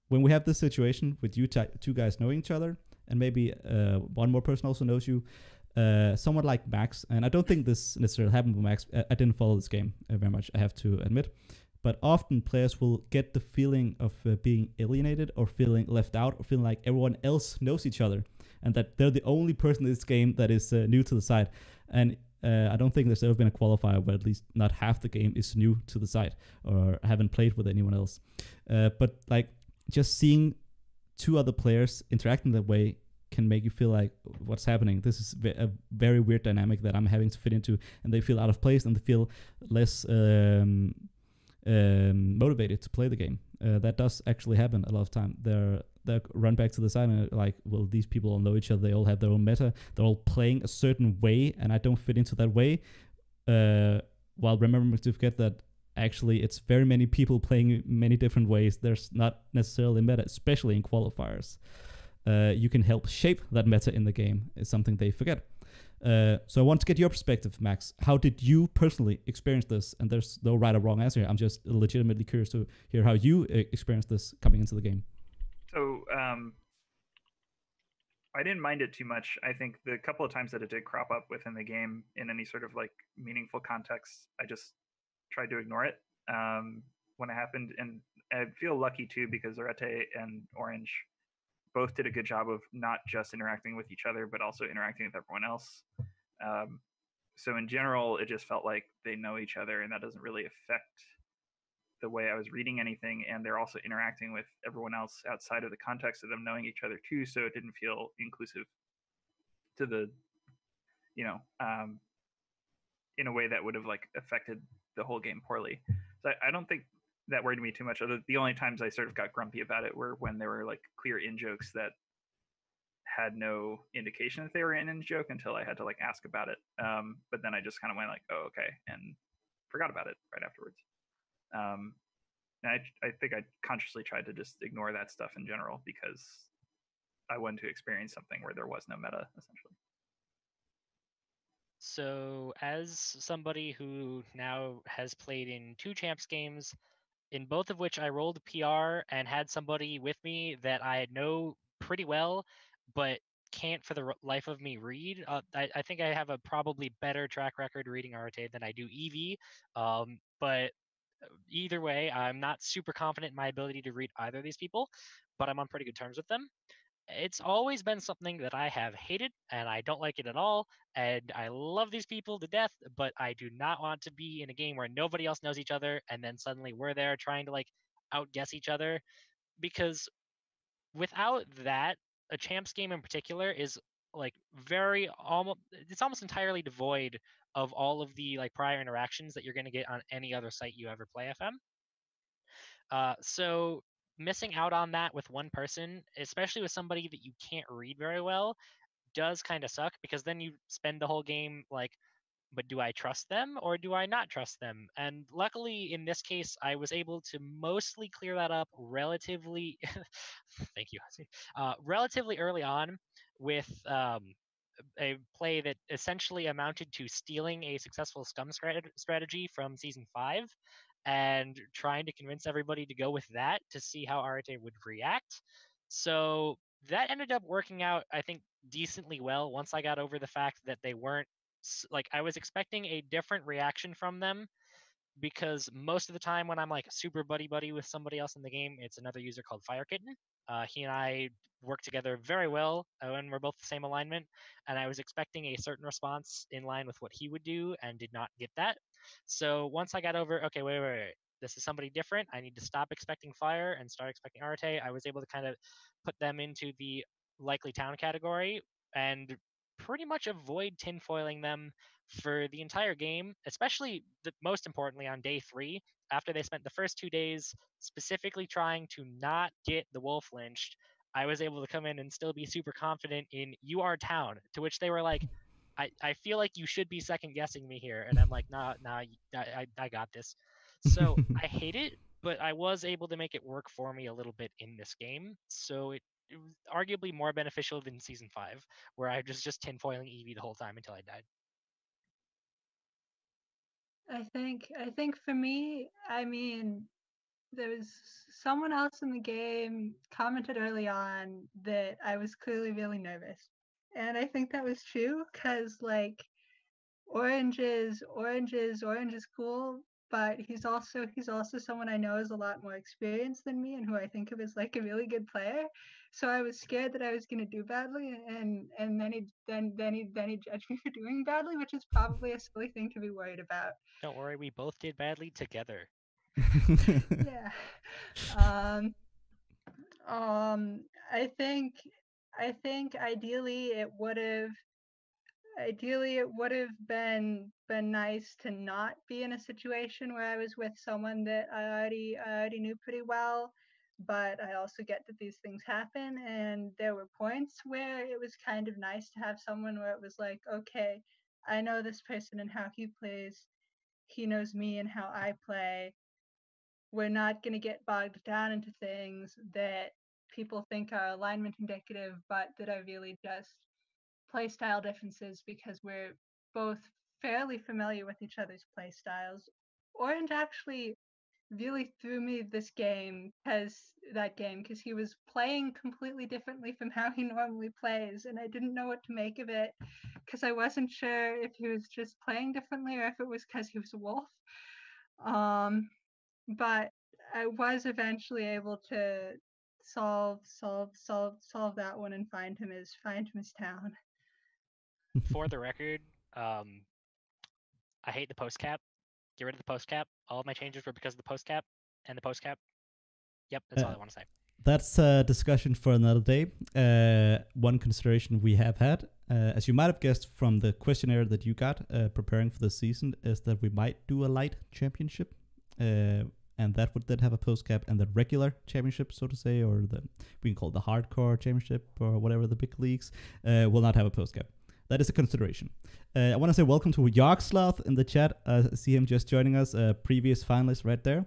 when we have this situation with you two guys knowing each other, and maybe one more person also knows you, someone like Max, and I don't think this necessarily happened with Max. I didn't follow this game very much, I have to admit. But often players will get the feeling of being alienated or feeling left out or feeling like everyone else knows each other and that they're the only person in this game that is new to the site. And I don't think there's ever been a qualifier where at least not half the game is new to the site or haven't played with anyone else. But like just seeing 2 other players interacting that way can make you feel like, what's happening? This is a very weird dynamic that I'm having to fit into, and they feel out of place and they feel less motivated to play the game. That does actually happen a lot of time. They're run back to the side and like, well, these people all know each other. They all have their own meta. They're all playing a certain way, and I don't fit into that way. While remembering to forget that actually it's very many people playing many different ways. There's not necessarily meta, especially in qualifiers. You can help shape that meta in the game. Is something they forget. So I want to get your perspective, Max. How did you personally experience this? And there's no right or wrong answer. I'm just legitimately curious to hear how you experienced this coming into the game. So I didn't mind it too much. I think the couple of times that it did crop up within the game in any sort of like meaningful context, I just tried to ignore it when it happened. And I feel lucky too because Arete and Orange both did a good job of not just interacting with each other, but also interacting with everyone else. So in general, it just felt like they know each other, and that doesn't really affect the way I was reading anything. And they're also interacting with everyone else outside of the context of them knowing each other too. So it didn't feel inclusive to the, you know, in a way that would have like affected the whole game poorly. So I don't think that worried me too much. The only times I sort of got grumpy about it were when there were like clear in jokes that had no indication that they were an in joke until I had to like ask about it. But then I just kind of went like, oh, okay, and forgot about it right afterwards. And I think I consciously tried to just ignore that stuff in general because I wanted to experience something where there was no meta, essentially. So, as somebody who now has played in 2 champs games, in both of which I rolled PR and had somebody with me that I know pretty well, but can't for the life of me read. I think I have a probably better track record reading Arete than I do EV. But either way, I'm not super confident in my ability to read either of these people, but I'm on pretty good terms with them. It's always been something that I have hated, and I don't like it at all. And I love these people to death, but I do not want to be in a game where nobody else knows each other, and then suddenly we're there trying to like outguess each other. Because without that, a champs game in particular is like very almost it's almost entirely devoid of all of the like prior interactions that you're going to get on any other site you ever play FM. So missing out on that with one person, especially with somebody that you can't read very well, does kind of suck because then you spend the whole game like, but do I trust them or do I not trust them? And luckily in this case, I was able to mostly clear that up relatively, thank you, relatively early on with a play that essentially amounted to stealing a successful scum strategy from season 5 and trying to convince everybody to go with that to see how Arete would react. So that ended up working out, I think, decently well once I got over the fact that they weren't like I was expecting a different reaction from them because most of the time when I'm like super buddy with somebody else in the game, it's another user called Fire Kitten. He and I work together very well when we're both the same alignment, and I was expecting a certain response in line with what he would do and did not get that. So once I got over, okay, wait, this is somebody different. I need to stop expecting Fire and start expecting Arete. I was able to kind of put them into the likely town category and pretty much avoid tinfoiling them for the entire game, especially most importantly on day 3, after they spent the first 2 days specifically trying to not get the wolf lynched. I was able to come in and still be super confident in you are town, to which they were like, I feel like you should be second guessing me here. And I'm like, nah, I got this. So I hate it, but I was able to make it work for me a little bit in this game. So it was arguably more beneficial than season 5, where I was just tinfoiling Eevee the whole time until I died. I think for me, I mean, there was someone else in the game commented early on that I was clearly really nervous. And I think that was true because like Orange is cool, but he's also someone I know is a lot more experienced than me and who I think of as like a really good player. So I was scared that I was going to do badly, and then he judged me for doing badly, which is probably a silly thing to be worried about. Don't worry, we both did badly together. Yeah. I think ideally it would have been nice to not be in a situation where I was with someone that I already knew pretty well, but I also get that these things happen, and there were points where it was kind of nice to have someone where it was like, okay, I know this person and how he plays, he knows me and how I play. We're not going to get bogged down into things that people think are alignment indicative, but that are really just playstyle differences because we're both fairly familiar with each other's playstyles. Orange actually really threw me this game because he was playing completely differently from how he normally plays, and I didn't know what to make of it because I wasn't sure if he was just playing differently or if it was because he was a wolf. But I was eventually able to solve that one and find him his town. For the record, I hate the post cap. Get rid of the post cap. All of my changes were because of the post cap and the post cap. Yep, that's all I want to say. That's a discussion for another day. One consideration we have had, as you might have guessed from the questionnaire that you got preparing for the season, is that we might do a light championship. And that would then have a post cap, and the regular championship, so to say, or we can call it the hardcore championship or whatever, the big leagues, will not have a post cap. That is a consideration. I want to say welcome to Yarksloth in the chat. I see him just joining us, previous finalist right there.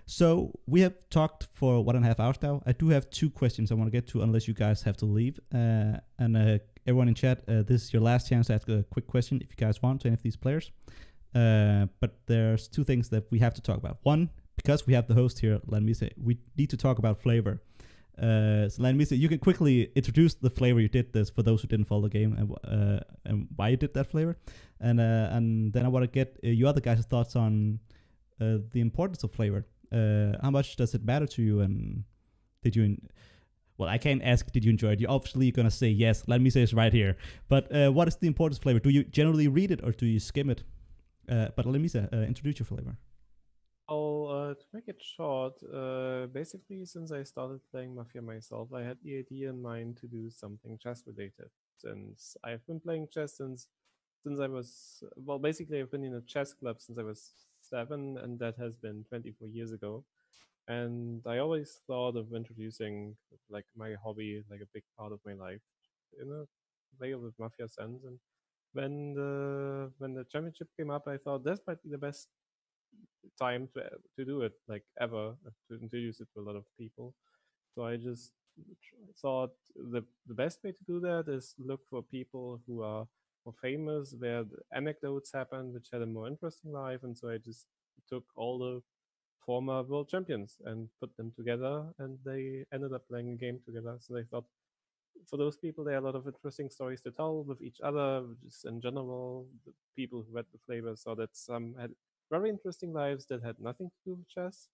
So we have talked for 1.5 hours now. I do have 2 questions I want to get to, unless you guys have to leave. And everyone in chat, this is your last chance to ask a quick question if you guys want to any of these players. But there's 2 things that we have to talk about. One, because we have the host here, LanMisa, we need to talk about flavor. So LanMisa, you can quickly introduce the flavor you did this for those who didn't follow the game, and why you did that flavor. And then I want to get you other guys' thoughts on the importance of flavor. How much does it matter to you, and did you... Well, I can't ask, did you enjoy it? You're obviously going to say yes. LanMisa is right here. But what is the importance of flavor? Do you generally read it, or do you skim it? But LanMisa, introduce your flavor. To make it short, basically, since I started playing Mafia myself, I had the idea in mind to do something chess-related. Since I've been playing chess since I was... Well, basically, I've been in a chess club since I was 7, and that has been 24 years ago. And I always thought of introducing like my hobby, like a big part of my life, in a way with Mafia sense. And when the championship came up, I thought this might be the best time to do it, like ever, to introduce it to a lot of people. So I just thought the best way to do that is look for people who are more famous, where the anecdotes happen, which had a more interesting life. And so I just took all the former world champions and put them together, and they ended up playing a game together. So they thought, for those people, there are a lot of interesting stories to tell with each other, just in general. The people who read the flavor saw that some had very interesting lives that had nothing to do with chess.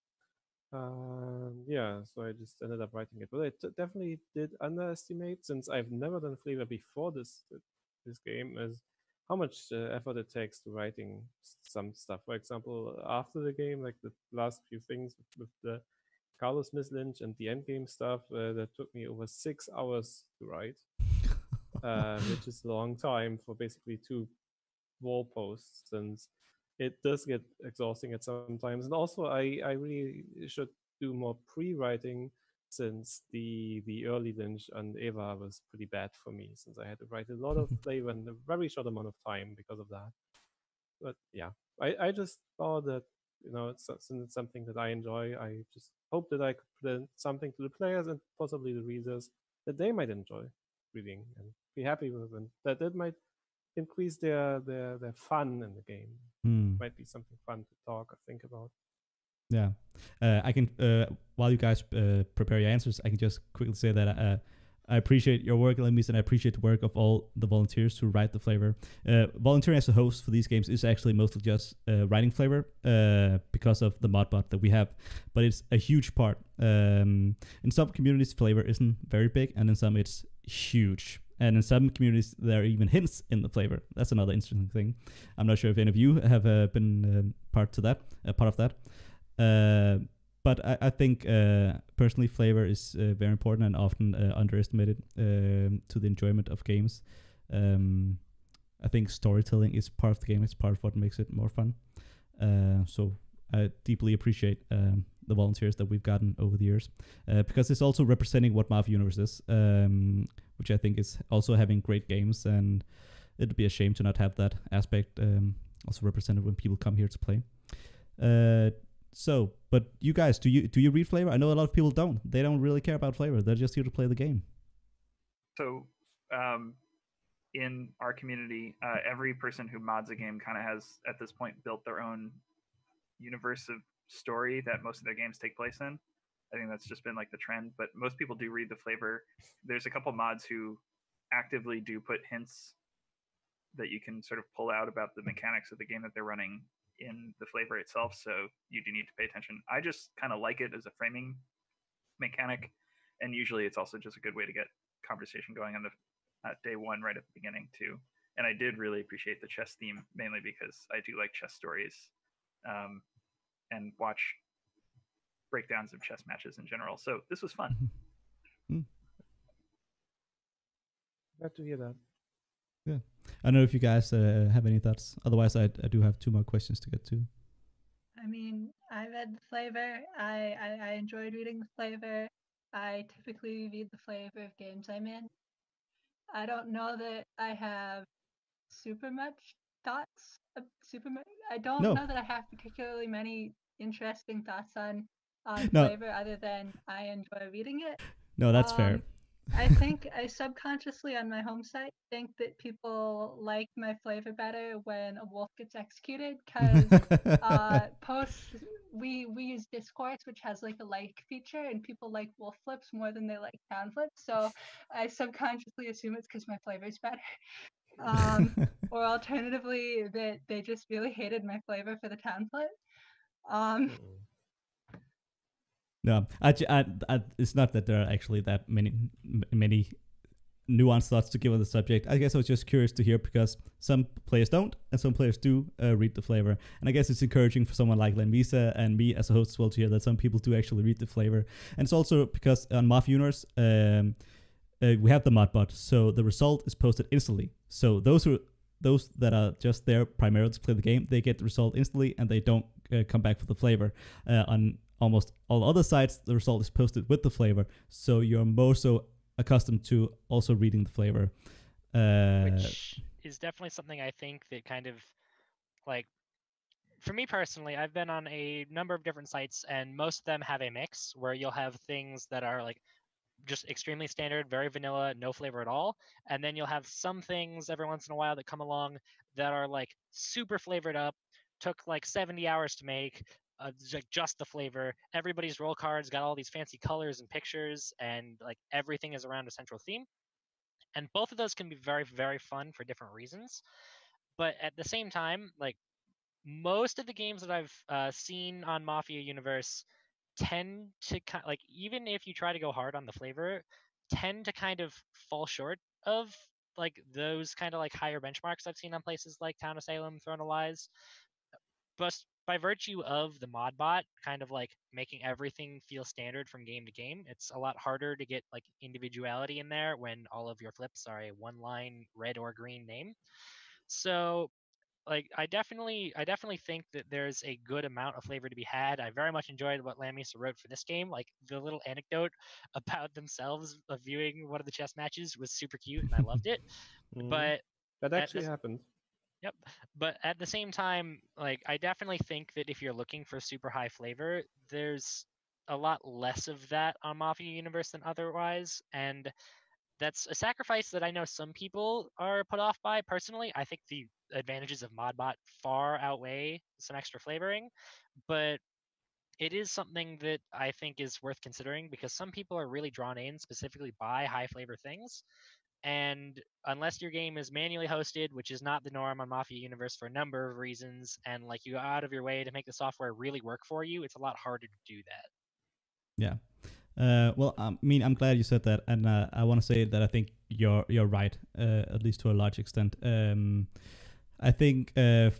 So I just ended up writing it. But I definitely did underestimate, since I've never done flavor before this game, is how much effort it takes to writing some stuff. For example, after the game, like the last few things with the Carlos Miss Lynch and the endgame stuff, that took me over 6 hours to write, which is a long time for basically 2 wall posts, and it does get exhausting at some times. And also, I really should do more pre-writing, since the early Lynch and Eva was pretty bad for me, since I had to write a lot of flavor in a very short amount of time because of that. But yeah, I just thought that, it's something that I enjoy. I just hope that I could present something to the players and possibly the readers that they might enjoy reading and be happy with, and that it might increase their fun in the game. Might be something fun to talk or think about. Yeah, I can. While you guys prepare your answers, I can just quickly say that I appreciate your work, LanMisa, and I appreciate the work of all the volunteers who write the flavor. Volunteering as a host for these games is actually mostly just writing flavor because of the modbot that we have, but it's a huge part. In some communities, flavor isn't very big, and in some, it's huge. And in some communities, there are even hints in the flavor. That's another interesting thing. I'm not sure if any of you have been part of that. But I think personally, flavor is very important and often underestimated to the enjoyment of games. I think storytelling is part of the game. It's part of what makes it more fun. So I deeply appreciate the volunteers that we've gotten over the years, because it's also representing what Mafia Universe is, which I think is also having great games, and it'd be a shame to not have that aspect also represented when people come here to play. But you guys, do you read flavor? I know a lot of people don't. They don't really care about flavor. They're just here to play the game. So in our community, every person who mods a game kind of has, at this point, built their own universe of story that most of their games take place in. I think that's just been like the trend, but most people do read the flavor. There's a couple mods who actively do put hints that you can sort of pull out about the mechanics of the game that they're running in the flavor itself, so you do need to pay attention. I just kind of like it as a framing mechanic, and usually it's also just a good way to get conversation going on the day one right at the beginning too. And I did really appreciate the chess theme, mainly because I do like chess stories, and watch breakdowns of chess matches in general. So this was fun. Glad to hear that. Yeah, I don't know if you guys have any thoughts. Otherwise, I do have 2 more questions to get to. I mean, I read the flavor. I enjoyed reading the flavor. I typically read the flavor of games I'm in. I don't know that I have super much thoughts. I don't know that I have particularly many interesting thoughts on flavor other than I enjoy reading it. No, that's fair. I think I subconsciously on my home site think that people like my flavor better when a wolf gets executed, because we use Discourse, which has like a like feature, and people like wolf flips more than they like town flips. So I subconsciously assume it's because my flavor is better. Or alternatively, that they just really hated my flavor for the town flip. No, it's not that there are actually that many nuanced thoughts to give on the subject. I guess I was just curious to hear, because some players don't and some players do read the flavor. And I guess it's encouraging for someone like LanMisa and me as a host as well to hear that some people do actually read the flavor. And it's also because on Mafia Universe, we have the mod bot, so the result is posted instantly. So those that are just there primarily to play the game, they get the result instantly and they don't come back for the flavor. On almost all other sites, the result is posted with the flavor, so you're more so accustomed to also reading the flavor. Which is definitely something I think that kind of, like, for me personally, I've been on a number of different sites, and most of them have a mix where you'll have things that are like just extremely standard, very vanilla, no flavor at all. And then you'll have some things every once in a while that come along that are like super flavored up, took like 70 hours to make, just the flavor. Everybody's roll cards got all these fancy colors and pictures, and like everything is around a central theme. And both of those can be very, very fun for different reasons. But at the same time, like most of the games that I've seen on Mafia Universe tend to like, even if you try to go hard on the flavor, tend to kind of fall short of like those kind of like higher benchmarks I've seen on places like Town of Salem, Throne of Lies. But by virtue of the mod bot kind of like making everything feel standard from game to game, it's a lot harder to get like individuality in there when all of your flips are a one-line red or green name. So like I definitely think that there's a good amount of flavor to be had. I very much enjoyed what LanMisa wrote for this game. Like the little anecdote about themselves of viewing one of the chess matches was super cute, and I loved it. But that actually happened. Yep. But at the same time, like I definitely think that if you're looking for super high flavor, there's a lot less of that on Mafia Universe than otherwise, and that's a sacrifice that I know some people are put off by. Personally, I think the advantages of ModBot far outweigh some extra flavoring, but it is something that I think is worth considering because some people are really drawn in specifically by high flavor things. And unless your game is manually hosted, which is not the norm on Mafia Universe for a number of reasons, and like you go out of your way to make the software really work for you, it's a lot harder to do that. Yeah. Well, I mean, I'm glad you said that, and I want to say that I think you're right, at least to a large extent. I think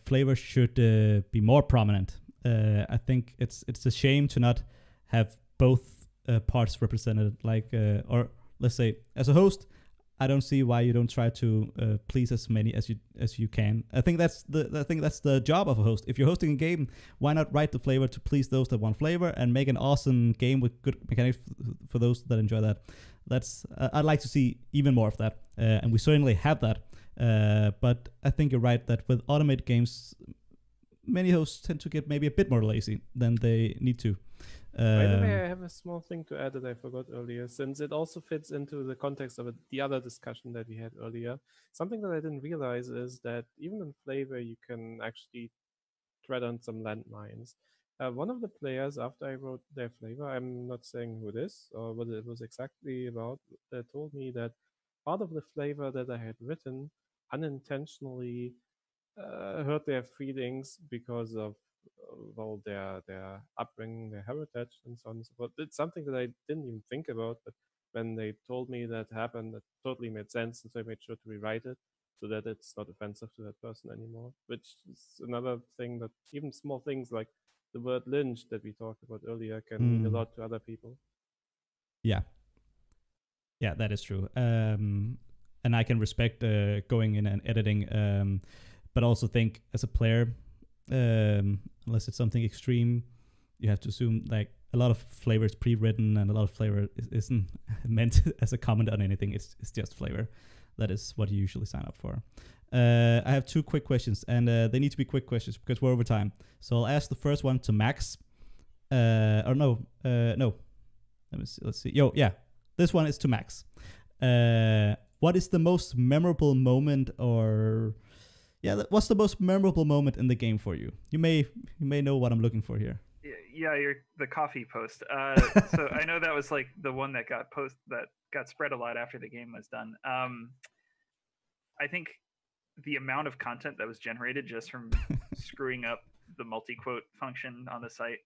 flavor should be more prominent. I think it's a shame to not have both parts represented. Like, or let's say, as a host, I don't see why you don't try to please as many as you can. I think that's the job of a host. If you're hosting a game, why not write the flavor to please those that want flavor and make an awesome game with good mechanics for those that enjoy that. That's I'd like to see even more of that, and we certainly have that. But I think you're right that with automated games, many hosts tend to get maybe a bit more lazy than they need to. By the way, I have a small thing to add that I forgot earlier, since it also fits into the context of the other discussion that we had earlier. Something that I didn't realize is that even in flavor, you can actually tread on some landmines. One of the players, after I wrote their flavor, I'm not saying who it is or what it was exactly about, told me that part of the flavor that I had written unintentionally hurt their feelings because of well their upbringing, their heritage, and so on and so forth. It's something that I didn't even think about, but when they told me that happened, it totally made sense, and so I made sure to rewrite it so that it's not offensive to that person anymore. Which is another thing that even small things like the word lynch that we talked about earlier can mean a lot to other people. Yeah. Yeah, that is true. And I can respect going in and editing, but also think as a player, unless it's something extreme, you have to assume like a lot of flavor is pre-written and a lot of flavor isn't meant as a comment on anything. It's just flavor. That is what you usually sign up for. I have 2 quick questions, and they need to be quick questions because we're over time. So I'll ask the first one to Max. No. Let's see. This one is to Max. What is the most memorable moment, or what's the most memorable moment in the game for you? You may know what I'm looking for here. Yeah, you're the coffee post. So I know that was like the one that got spread a lot after the game was done. I think the amount of content that was generated just from screwing up the multi-quote function on the site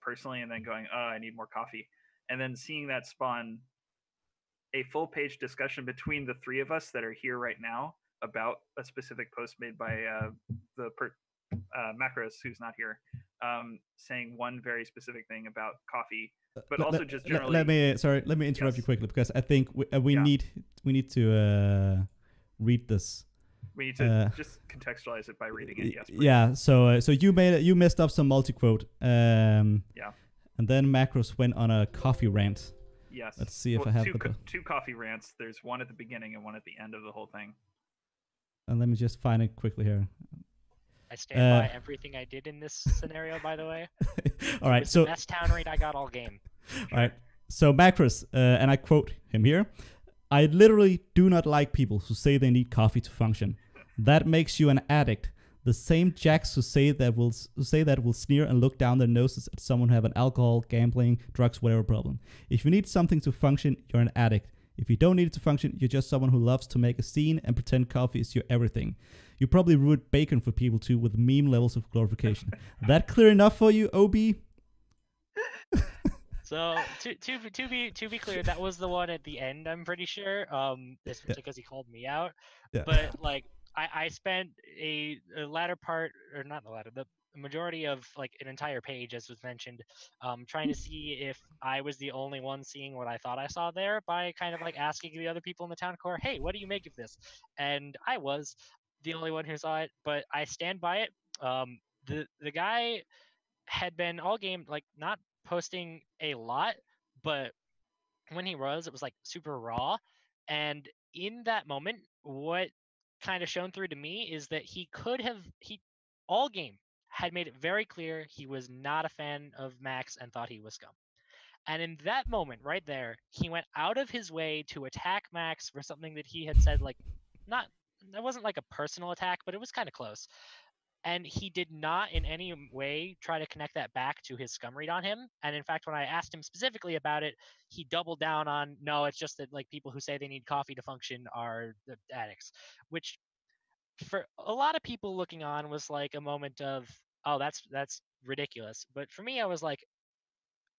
personally, and then going, oh, I need more coffee, and then seeing that spawn a full page discussion between the 3 of us that are here right now about a specific post made by Macros, who's not here, saying one very specific thing about coffee, but also just generally. Let me interrupt you quickly, because I think we need to read this. We need to just contextualize it by reading it. Yes. Please. Yeah. So you messed up some multi-quote. Yeah. And then Macros went on a coffee rant. Yes. Let's see if I have two coffee rants. There's one at the beginning and one at the end of the whole thing. And let me just find it quickly here. I stand by everything I did in this scenario, by the way. All right. So the best town read I got all game. All right. So Macros, and I quote him here: "I literally do not like people who say they need coffee to function. That makes you an addict. The same jacks who say that will sneer and look down their noses at someone who have an alcohol, gambling, drugs, whatever problem. If you need something to function, you're an addict. If you don't need it to function, you're just someone who loves to make a scene and pretend coffee is your everything. You probably ruined bacon for people too with meme levels of glorification. That clear enough for you, OB?" So to be clear, that was the one at the end. I'm pretty sure. This because he called me out. Yeah. But like I spent a latter part, or not the latter, the majority of like an entire page, as was mentioned, trying to see if I was the only one seeing what I thought I saw there by kind of like asking the other people in the town core, hey, what do you make of this? And I was the only one who saw it, but I stand by it. The guy had been all game like not posting a lot, but when he was, it was like super raw. And in that moment, what kind of shown through to me is that he all game had made it very clear he was not a fan of Max and thought he was scum. And in that moment right there, he went out of his way to attack Max for something that he had said, like, that wasn't like a personal attack, but it was kind of close. And he did not in any way try to connect that back to his scum read on him. And in fact, when I asked him specifically about it, he doubled down on, no, it's just that like people who say they need coffee to function are the addicts, which for a lot of people looking on was like a moment of, oh, that's ridiculous. But for me, I was like,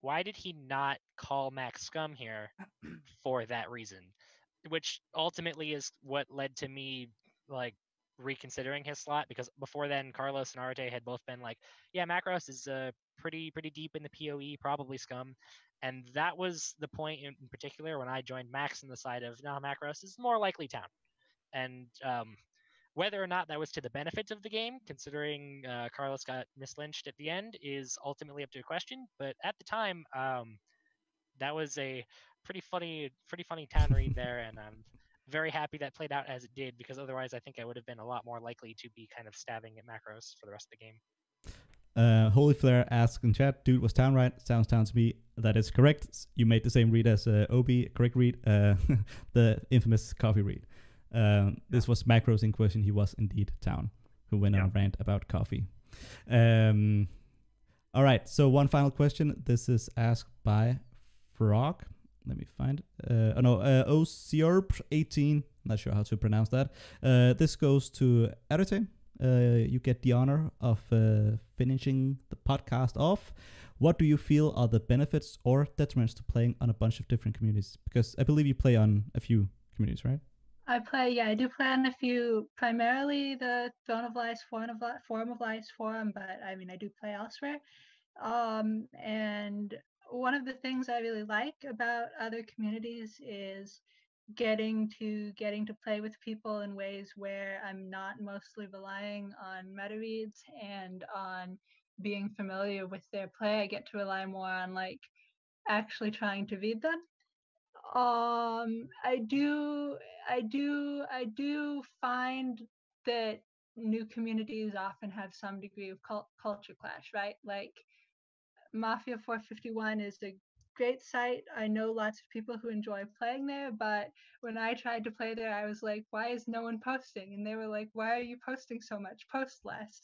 why did he not call Max scum here for that reason? Which ultimately is what led to me like reconsidering his slot, because before then Carlos and Arete had both been like, yeah, Macros is pretty deep in the PoE, probably scum. And that was the point in particular when I joined Max on the side of, no, Macros is more likely town. And whether or not that was to the benefit of the game, considering Carlos got mislynched at the end, is ultimately up to a question. But at the time, that was a pretty funny town read there, and I'm very happy that played out as it did, because otherwise I think I would have been a lot more likely to be kind of stabbing at Macros for the rest of the game. Holy Flare asks in chat, dude, was town right? Sounds town to me. That is correct. You made the same read as Obi, correct read, the infamous coffee read. This was Macros in question. He was indeed town, who went on a rant about coffee. All right, so one final question. This is asked by Frog. Let me find Osiorp18. Not sure how to pronounce that. This goes to Arete. You get the honor of finishing the podcast off. What do you feel are the benefits or detriments to playing on a bunch of different communities? Because I believe you play on a few communities, right? I do play on a few, primarily the Throne of Lies, Forum of Lies forum, but I mean, I do play elsewhere. And one of the things I really like about other communities is getting to play with people in ways where I'm not mostly relying on meta reads and on being familiar with their play. I get to rely more on like actually trying to read them. I do find that new communities often have some degree of culture clash, right? Like Mafia 451 is a great site. I know lots of people who enjoy playing there, but when I tried to play there, I was like, why is no one posting? And they were like, why are you posting so much? Post less.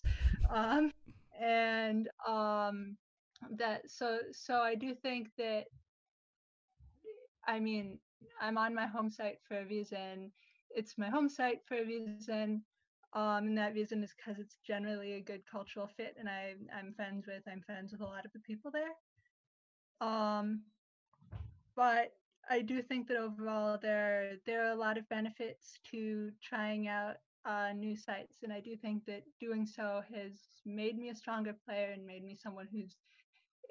So I do think that, I mean, I'm on my home site for a reason. It's my home site for a reason. And that reason is because it's generally a good cultural fit, and I'm friends with a lot of the people there. But I do think that overall there are a lot of benefits to trying out new sites, and I do think that doing so has made me a stronger player and made me someone who's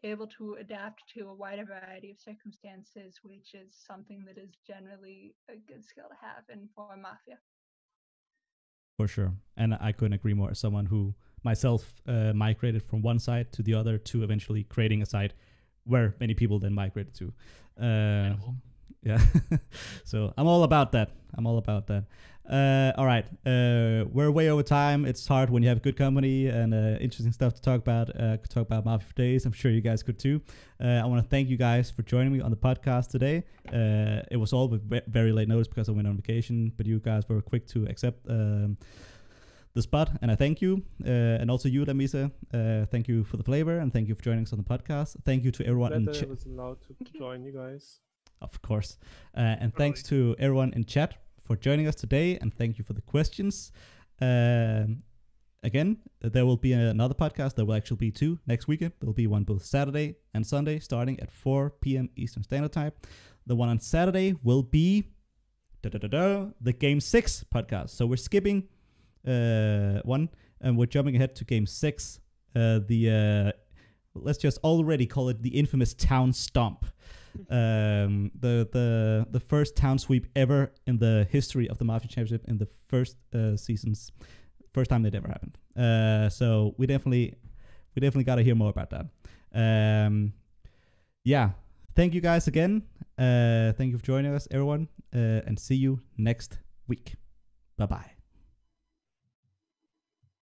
able to adapt to a wider variety of circumstances, which is something that is generally a good skill to have in for Mafia. For sure. And I couldn't agree more. As someone who myself migrated from one site to the other to eventually creating a site where many people then migrated to. Yeah. So I'm all about that. All right. We're way over time. It's hard when you have good company and interesting stuff to talk about. Could talk about Mafia for days. I'm sure you guys could too. I want to thank you guys for joining me on the podcast today. It was all with very late notice because I went on vacation, but you guys were quick to accept the spot, and I thank you. And also you, LanMisa. Thank you for the flavor, and thank you for joining us on the podcast. Thank you to everyone in chat. I was allowed to join you guys. Of course. And thanks to everyone in chat for joining us today, and thank you for the questions. Again, there will be another podcast. There will actually be two next weekend. There will be one both Saturday and Sunday starting at 4 p.m. Eastern Standard Time. The one on Saturday will be the Game 6 podcast. So we're skipping one, and we're jumping ahead to Game 6. Let's just already call it the infamous Town Stomp. The first town sweep ever in the history of the Mafia Championship in the first seasons. First time that ever happened. So we definitely got to hear more about that. Yeah. Thank you guys again. Thank you for joining us, everyone. And see you next week. Bye-bye.